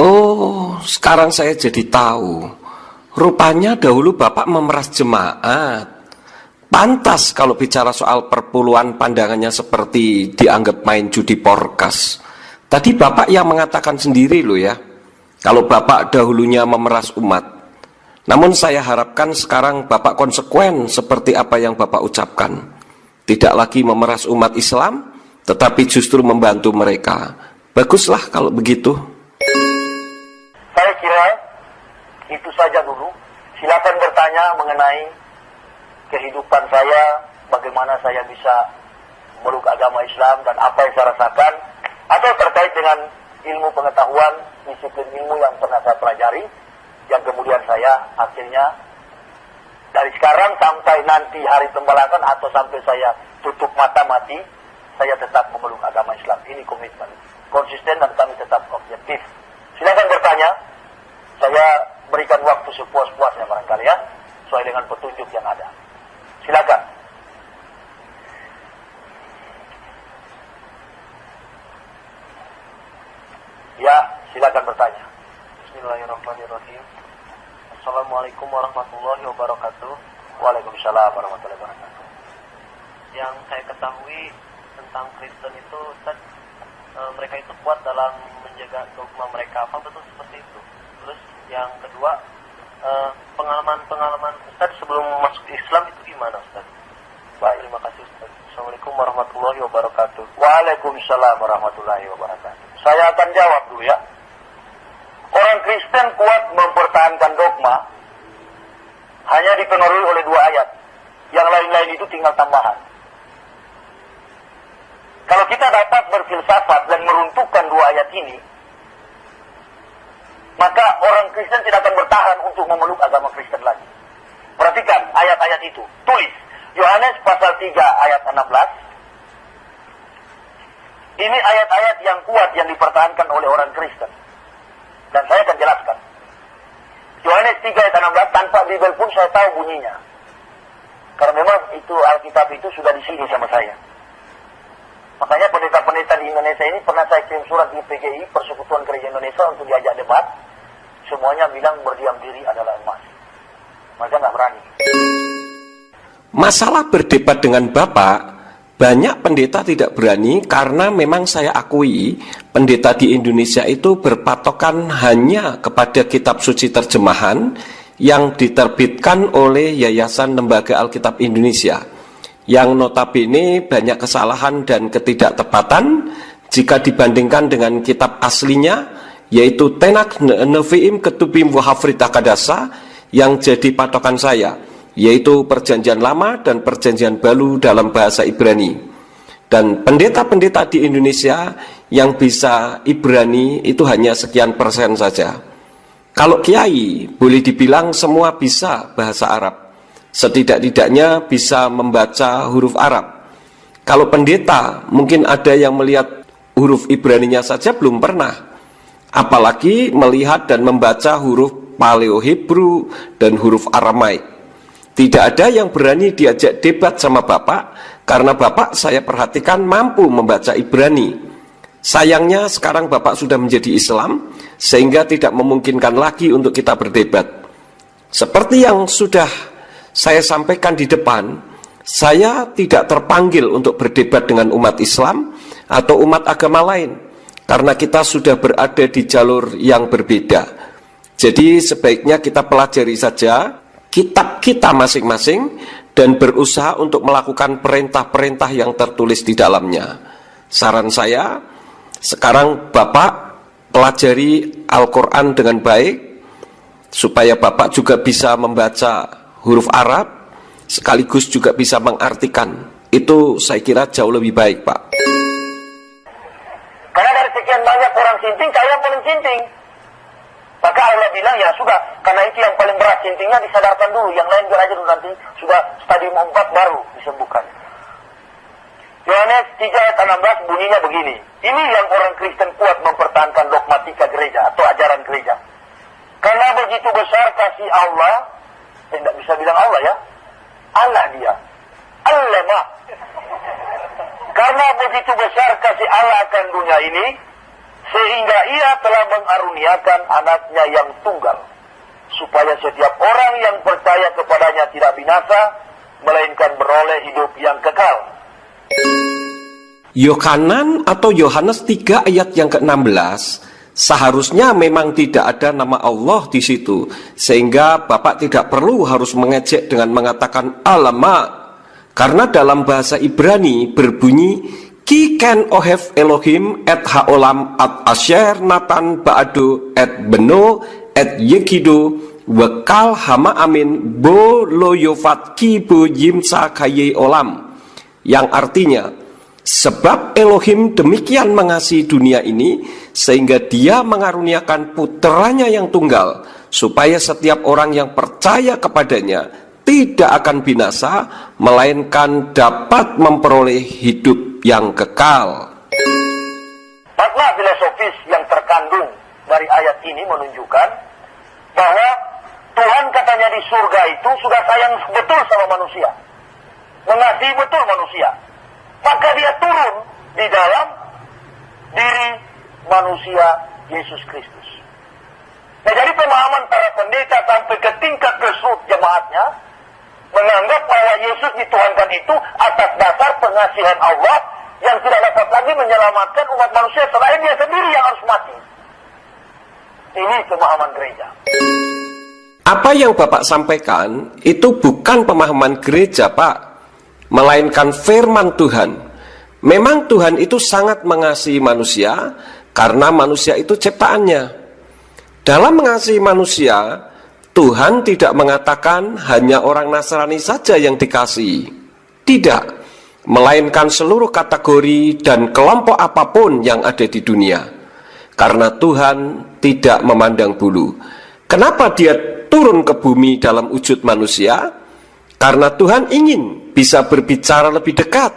Speaker 2: Oh, sekarang saya jadi tahu. Rupanya dahulu Bapak memeras jemaat. Pantas kalau bicara soal perpuluhan pandangannya seperti dianggap main judi porkas. Tadi Bapak yang mengatakan sendiri loh ya, kalau Bapak dahulunya memeras umat. Namun saya harapkan sekarang Bapak konsekuen seperti apa yang Bapak ucapkan. Tidak lagi memeras umat Islam, tetapi justru membantu mereka. Baguslah kalau begitu.
Speaker 1: Saya kira itu saja dulu. Silakan bertanya mengenai kehidupan saya, bagaimana saya bisa memeluk agama Islam dan apa yang saya rasakan, atau terkait dengan ilmu pengetahuan, disiplin ilmu yang pernah saya pelajari, yang kemudian saya akhirnya dari sekarang sampai nanti hari pembalasan atau sampai saya tutup mata mati, saya tetap memeluk agama Islam. Ini komitmen konsisten dan kami tetap objektif. Silakan bertanya, saya berikan waktu sepuas-puasnya barangkali ya, sesuai dengan petunjuk yang ada. Silakan. Ya, silakan bertanya.
Speaker 3: Bismillahirrahmanirrahim. Assalamualaikum warahmatullahi wabarakatuh.
Speaker 1: Waalaikumsalam warahmatullahi wabarakatuh.
Speaker 3: Yang saya ketahui tentang Kristen itu, Ustaz, mereka itu kuat dalam menjaga dogma mereka. Apa betul seperti itu? Terus yang kedua, pengalaman Ustaz sebelum masuk Islam itu gimana, Ustaz? Baik, terima kasih, Ustaz. Assalamualaikum warahmatullahi wabarakatuh.
Speaker 1: Waalaikumsalam warahmatullahi wabarakatuh. Saya akan jawab dulu ya. Orang Kristen kuat mempertahankan dogma hanya dipengaruhi oleh 2 ayat. Yang lain-lain itu tinggal tambahan. Kalau kita dapat berfilsafat dan meruntuhkan 2 ayat ini, maka orang Kristen tidak akan bertahan untuk memeluk agama Kristen lagi. Perhatikan ayat-ayat itu. Tulis. Yohanes pasal 3 ayat 16. Ini ayat-ayat yang kuat yang dipertahankan oleh orang Kristen. Dan saya akan jelaskan. Yohanes 3 ayat 16, tanpa Bibel pun saya tahu bunyinya. Karena memang itu Alkitab itu sudah di sini sama saya. Makanya pendeta-pendeta di Indonesia ini pernah saya kirim surat di PGI, Persekutuan Gereja Indonesia, untuk diajak debat. Semuanya bilang berdiam diri adalah emas. Mereka nggak berani.
Speaker 2: Masalah berdebat dengan Bapak, banyak pendeta tidak berani karena memang saya akui pendeta di Indonesia itu berpatokan hanya kepada kitab suci terjemahan yang diterbitkan oleh Yayasan Lembaga Alkitab Indonesia, yang notabene banyak kesalahan dan ketidaktepatan jika dibandingkan dengan kitab aslinya, yaitu Tenak Nevi'im Ketubim Wahafrita Kadasa, yang jadi patokan saya, yaitu Perjanjian Lama dan Perjanjian Baru dalam bahasa Ibrani. Dan pendeta-pendeta di Indonesia yang bisa Ibrani itu hanya sekian persen saja. Kalau kiai, boleh dibilang semua bisa bahasa Arab, setidak-tidaknya bisa membaca huruf Arab. Kalau pendeta, mungkin ada yang melihat huruf Ibraninya saja belum pernah, apalagi melihat dan membaca huruf Paleo-Hebrew dan huruf Aramaik. Tidak ada yang berani diajak debat sama Bapak, karena Bapak saya perhatikan mampu membaca Ibrani. Sayangnya sekarang Bapak sudah menjadi Islam, sehingga tidak memungkinkan lagi untuk kita berdebat. Seperti yang sudah saya sampaikan di depan, saya tidak terpanggil untuk berdebat dengan umat Islam atau umat agama lain, karena kita sudah berada di jalur yang berbeda. Jadi sebaiknya kita pelajari saja kitab kita masing-masing dan berusaha untuk melakukan perintah-perintah yang tertulis di dalamnya. Saran saya, sekarang Bapak pelajari Al-Quran dengan baik, supaya Bapak juga bisa membaca huruf Arab, sekaligus juga bisa mengartikan. Itu saya kira jauh lebih baik, Pak.
Speaker 1: Karena dari sekian banyak orang sinting, saya yang paling sinting. Maka Allah bilang, ya sudah, karena itu yang paling berat sintingnya disadarkan dulu, yang lain biar aja dulu, nanti sudah stadium 4 baru disembuhkan. Yohanes 3 ayat 16 bunyinya begini. Ini yang orang Kristen kuat mempertahankan dogmatika gereja atau ajaran gereja. Karena begitu besar kasih Allah, tidak bisa bilang Allah ya, Allah dia, Allah. Karena begitu besar kasih Allah akan dunia ini, sehingga ia telah mengaruniakan anaknya yang tunggal, supaya setiap orang yang percaya kepadanya tidak binasa, melainkan beroleh hidup yang kekal.
Speaker 2: Yohanan atau Yohanes 3 ayat yang ke-16, seharusnya memang tidak ada nama Allah di situ, sehingga Bapak tidak perlu harus mengejek dengan mengatakan alama, karena dalam bahasa Ibrani berbunyi Ki ken ohef Elohim et haolam at asher natan baado et beno et yekido wekal hama amin bo loyofat ki bo yimsa kaye olam. Yang artinya, sebab Elohim demikian mengasihi dunia ini sehingga dia mengaruniakan putranya yang tunggal, supaya setiap orang yang percaya kepadanya tidak akan binasa, melainkan dapat memperoleh hidup yang kekal.
Speaker 1: Makna filosofis yang terkandung dari ayat ini menunjukkan bahwa Tuhan katanya di surga itu sudah sayang betul sama manusia, mengasihi betul manusia, maka dia turun di dalam diri manusia Yesus Kristus. Nah, jadi pemahaman para pendeta sampai ke tingkat grassroots jemaatnya menganggap bahwa Yesus dituhankan itu atas dasar pengasihan Allah yang tidak dapat lagi menyelamatkan umat manusia selain dia sendiri yang harus mati. Ini pemahaman gereja.
Speaker 2: Apa yang Bapak sampaikan itu bukan pemahaman gereja, Pak, melainkan firman Tuhan. Memang Tuhan itu sangat mengasihi manusia karena manusia itu ciptaannya. Dalam mengasihi manusia, Tuhan tidak mengatakan hanya orang Nasrani saja yang dikasihi. Tidak, melainkan seluruh kategori dan kelompok apapun yang ada di dunia. Karena Tuhan tidak memandang bulu. Kenapa dia turun ke bumi dalam wujud manusia? Karena Tuhan ingin bisa berbicara lebih dekat,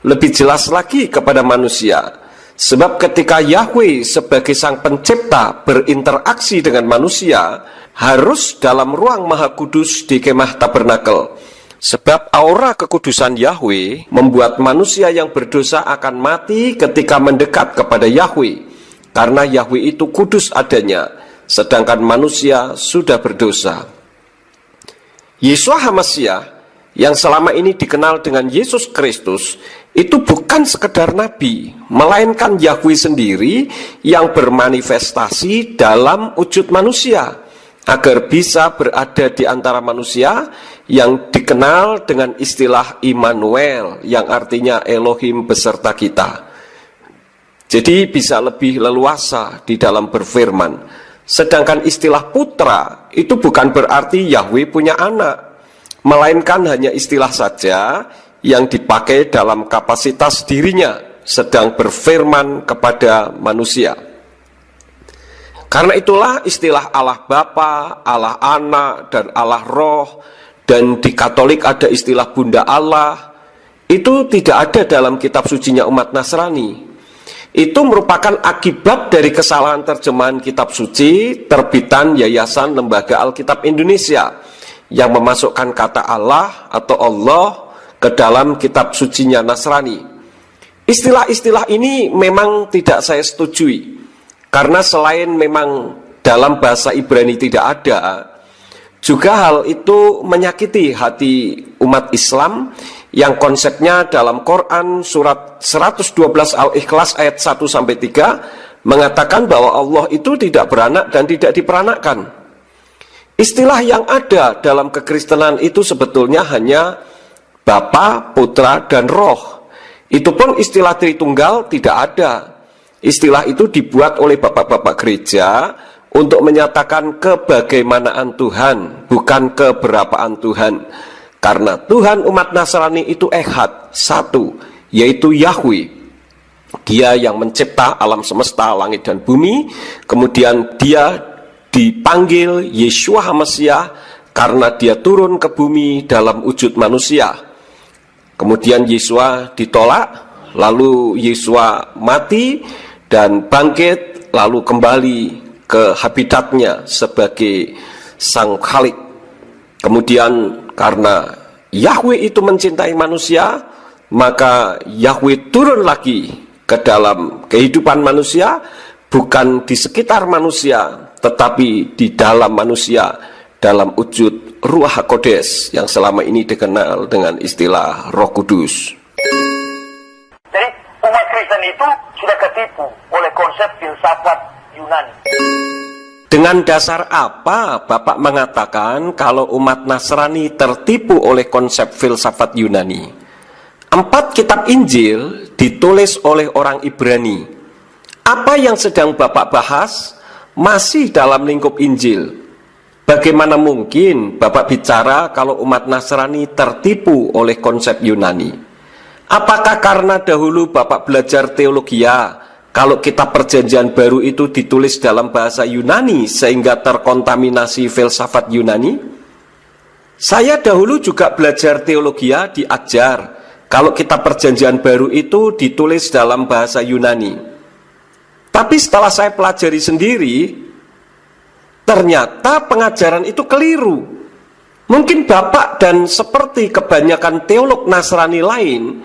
Speaker 2: lebih jelas lagi kepada manusia. Sebab ketika Yahweh sebagai sang pencipta berinteraksi dengan manusia, harus dalam ruang maha kudus di kemah tabernakel. Sebab aura kekudusan Yahweh membuat manusia yang berdosa akan mati ketika mendekat kepada Yahweh. Karena Yahweh itu kudus adanya, sedangkan manusia sudah berdosa. Yeshua HaMashiach yang selama ini dikenal dengan Yesus Kristus itu bukan sekedar nabi, melainkan Yahweh sendiri yang bermanifestasi dalam wujud manusia agar bisa berada di antara manusia, yang dikenal dengan istilah Immanuel yang artinya Elohim beserta kita. Jadi bisa lebih leluasa di dalam berfirman. Sedangkan istilah putra itu bukan berarti Yahweh punya anak, melainkan hanya istilah saja yang dipakai dalam kapasitas dirinya sedang berfirman kepada manusia. Karena itulah istilah Allah Bapa, Allah Anak, dan Allah Roh, dan di Katolik ada istilah Bunda Allah, itu tidak ada dalam kitab sucinya umat Nasrani. Itu merupakan akibat dari kesalahan terjemahan kitab suci terbitan Yayasan Lembaga Alkitab Indonesia yang memasukkan kata Allah atau Allah ke dalam kitab sucinya Nasrani. Istilah-istilah ini memang tidak saya setujui, karena selain memang dalam bahasa Ibrani tidak ada, juga hal itu menyakiti hati umat Islam yang konsepnya dalam Quran surat 112 Al-Ikhlas ayat 1-3 mengatakan bahwa Allah itu tidak beranak dan tidak diperanakkan. Istilah yang ada dalam kekristenan itu sebetulnya hanya Bapa, Putra, dan Roh. Itu pun istilah Tritunggal tidak ada. Istilah itu dibuat oleh bapak-bapak gereja untuk menyatakan kebagaimanaan Tuhan, bukan keberapaan Tuhan. Karena Tuhan umat Nasrani itu Echad, satu, yaitu Yahweh. Dia yang mencipta alam semesta, langit dan bumi. Kemudian dia dipanggil Yeshua HaMashiach karena dia turun ke bumi dalam wujud manusia. Kemudian Yeshua ditolak, lalu Yeshua mati dan bangkit, lalu kembali ke habitatnya sebagai sang Khalik. Kemudian karena Yahweh itu mencintai manusia, maka Yahweh turun lagi ke dalam kehidupan manusia, bukan di sekitar manusia, tetapi di dalam manusia, dalam wujud Ruach HaKodes yang selama ini dikenal dengan istilah Roh Kudus.
Speaker 1: Jadi umat Kristen itu sudah ketipu oleh konsep filsafat Yunani.
Speaker 2: Dengan dasar apa Bapak mengatakan kalau umat Nasrani tertipu oleh konsep filsafat Yunani? 4 kitab Injil ditulis oleh orang Ibrani. Apa yang sedang Bapak bahas masih dalam lingkup Injil. Bagaimana mungkin Bapak bicara kalau umat Nasrani tertipu oleh konsep Yunani? Apakah karena dahulu Bapak belajar teologia, kalau kitab Perjanjian Baru itu ditulis dalam bahasa Yunani sehingga terkontaminasi filsafat Yunani? Saya dahulu juga belajar teologia, diajar kalau kitab Perjanjian Baru itu ditulis dalam bahasa Yunani. Tapi setelah saya pelajari sendiri, ternyata pengajaran itu keliru. Mungkin Bapak dan seperti kebanyakan teolog Nasrani lain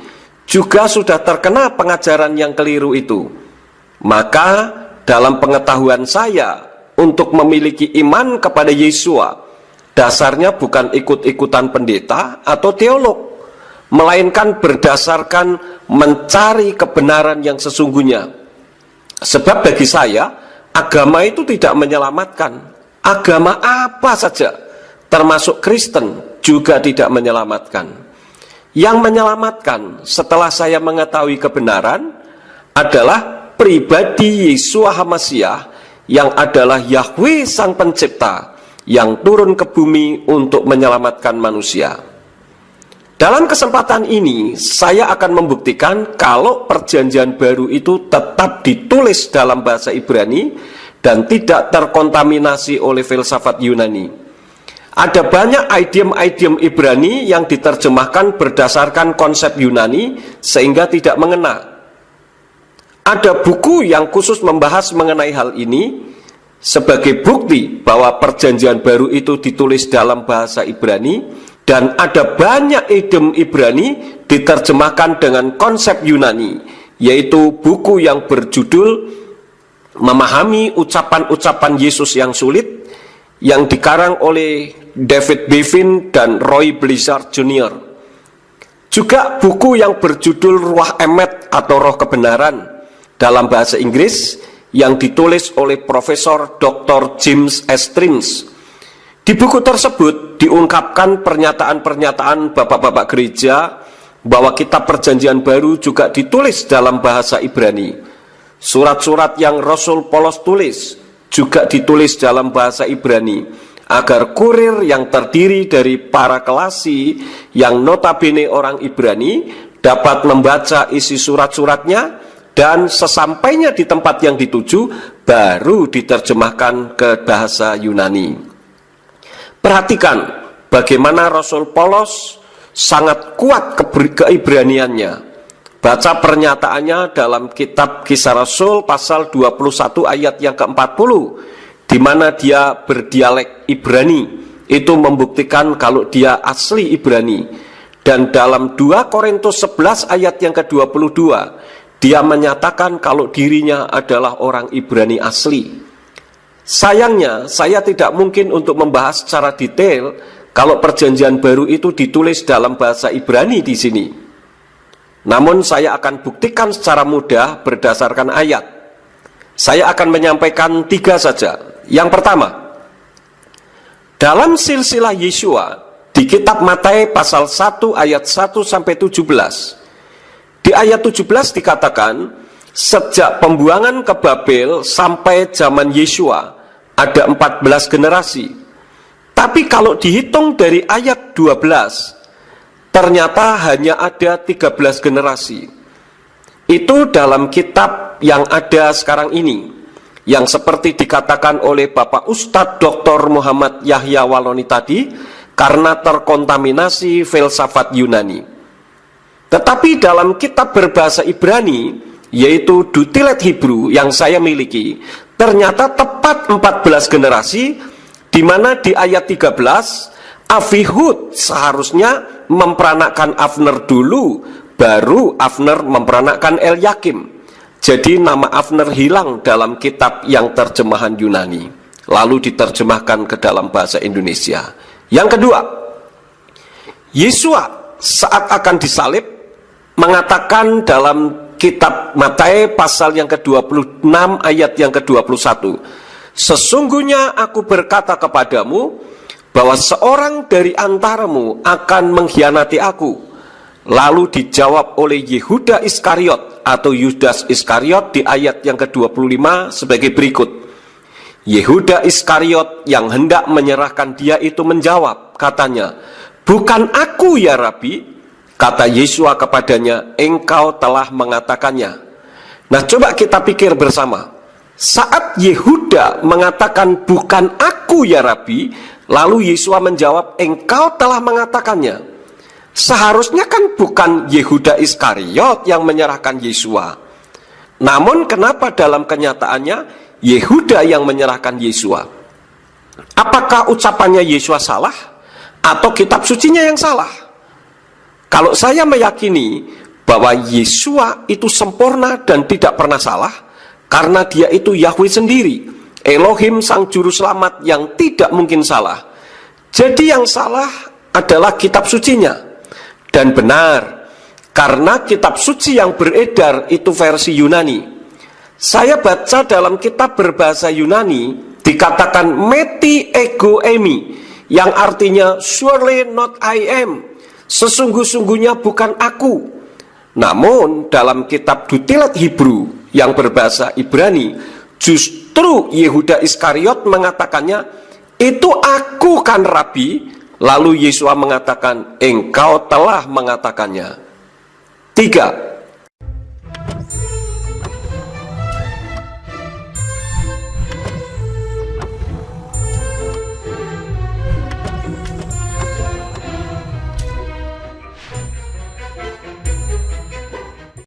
Speaker 2: juga sudah terkena pengajaran yang keliru itu. Maka dalam pengetahuan saya untuk memiliki iman kepada Yesua, dasarnya bukan ikut-ikutan pendeta atau teolog, melainkan berdasarkan mencari kebenaran yang sesungguhnya. Sebab bagi saya, agama itu tidak menyelamatkan. Agama apa saja, termasuk Kristen, juga tidak menyelamatkan. Yang menyelamatkan setelah saya mengetahui kebenaran adalah pribadi Yesua HaMasiah yang adalah Yahweh Sang Pencipta yang turun ke bumi untuk menyelamatkan manusia. Dalam kesempatan ini, saya akan membuktikan kalau Perjanjian Baru itu tetap ditulis dalam bahasa Ibrani dan tidak terkontaminasi oleh filsafat Yunani. Ada banyak idiom-idiom Ibrani yang diterjemahkan berdasarkan konsep Yunani sehingga tidak mengena. Ada buku yang khusus membahas mengenai hal ini sebagai bukti bahwa Perjanjian Baru itu ditulis dalam bahasa Ibrani, dan ada banyak idiom Ibrani diterjemahkan dengan konsep Yunani, yaitu buku yang berjudul Memahami Ucapan-Ucapan Yesus yang Sulit, yang dikarang oleh David Bevin dan Roy Blizzard Jr. Juga buku yang berjudul Ruach Emet atau Roh Kebenaran dalam bahasa Inggris, yang ditulis oleh Profesor Dr. James S. Trims. Di buku tersebut diungkapkan pernyataan-pernyataan bapak-bapak gereja bahwa kitab Perjanjian Baru juga ditulis dalam bahasa Ibrani. Surat-surat yang Rasul Polos tulis juga ditulis dalam bahasa Ibrani, agar kurir yang terdiri dari para kelasi yang notabene orang Ibrani dapat membaca isi surat-suratnya, dan sesampainya di tempat yang dituju baru diterjemahkan ke bahasa Yunani. Perhatikan bagaimana Rasul Polos sangat kuat keibraniannya. Baca pernyataannya dalam kitab Kisah Rasul pasal 21 ayat yang ke-40, di mana dia berdialek Ibrani. Itu membuktikan kalau dia asli Ibrani. Dan dalam 2 Korintus 11 ayat yang ke-22, dia menyatakan kalau dirinya adalah orang Ibrani asli. Sayangnya, saya tidak mungkin untuk membahas secara detail kalau Perjanjian Baru itu ditulis dalam bahasa Ibrani di sini. Namun saya akan buktikan secara mudah berdasarkan ayat. Saya akan menyampaikan 3 saja. Yang pertama, dalam silsilah Yesua di kitab Matius pasal 1 ayat 1 sampai 17. Di ayat 17 dikatakan, sejak pembuangan ke Babel sampai zaman Yesua ada 14 generasi. Tapi kalau dihitung dari ayat 12, ternyata hanya ada 13 generasi. Itu dalam kitab yang ada sekarang ini, yang seperti dikatakan oleh Bapak Ustadz Dr. Muhammad Yahya Waloni tadi, karena terkontaminasi filsafat Yunani. Tetapi dalam kitab berbahasa Ibrani, yaitu Dutilet Hebrew yang saya miliki, ternyata tepat 14 generasi, di mana di ayat 13 Afihud seharusnya memperanakkan Avner dulu, baru Avner memperanakkan Elyakim. Jadi nama Avner hilang dalam kitab yang terjemahan Yunani, lalu diterjemahkan ke dalam bahasa Indonesia. Yang kedua, Yesua saat akan disalib mengatakan dalam kitab Matius pasal yang ke-26 ayat yang ke-21, sesungguhnya aku berkata kepadamu bahwa seorang dari antaramu akan mengkhianati aku, Lalu dijawab oleh Yehuda Iskariot atau Yudas Iskariot di ayat yang ke-25 sebagai berikut. Yehuda Iskariot yang hendak menyerahkan dia itu menjawab, katanya, "Bukan aku ya Rabi." Kata Yesua kepadanya, "Engkau telah mengatakannya." Nah, coba kita pikir bersama. Saat Yehuda mengatakan, "Bukan aku ya Rabi," lalu Yesua menjawab, "Engkau telah mengatakannya." Seharusnya kan bukan Yehuda Iskariot yang menyerahkan Yesua. Namun kenapa dalam kenyataannya Yehuda yang menyerahkan Yesua? Apakah ucapannya Yesua salah? Atau kitab sucinya yang salah? Kalau saya meyakini bahwa Yesua itu sempurna dan tidak pernah salah, karena dia itu Yahweh sendiri, Elohim sang juru selamat yang tidak mungkin salah. Jadi yang salah adalah kitab sucinya. Dan benar, karena kitab suci yang beredar itu versi Yunani. Saya baca dalam kitab berbahasa Yunani, dikatakan meti ego emi, yang artinya surely not I am, sesungguh-sungguhnya bukan aku. Namun dalam kitab Dutilat Hebrew yang berbahasa Ibrani, justru Yehuda Iskariot mengatakannya, "Itu aku kan Rabi." Lalu Yesua mengatakan, "Engkau telah mengatakannya." 3.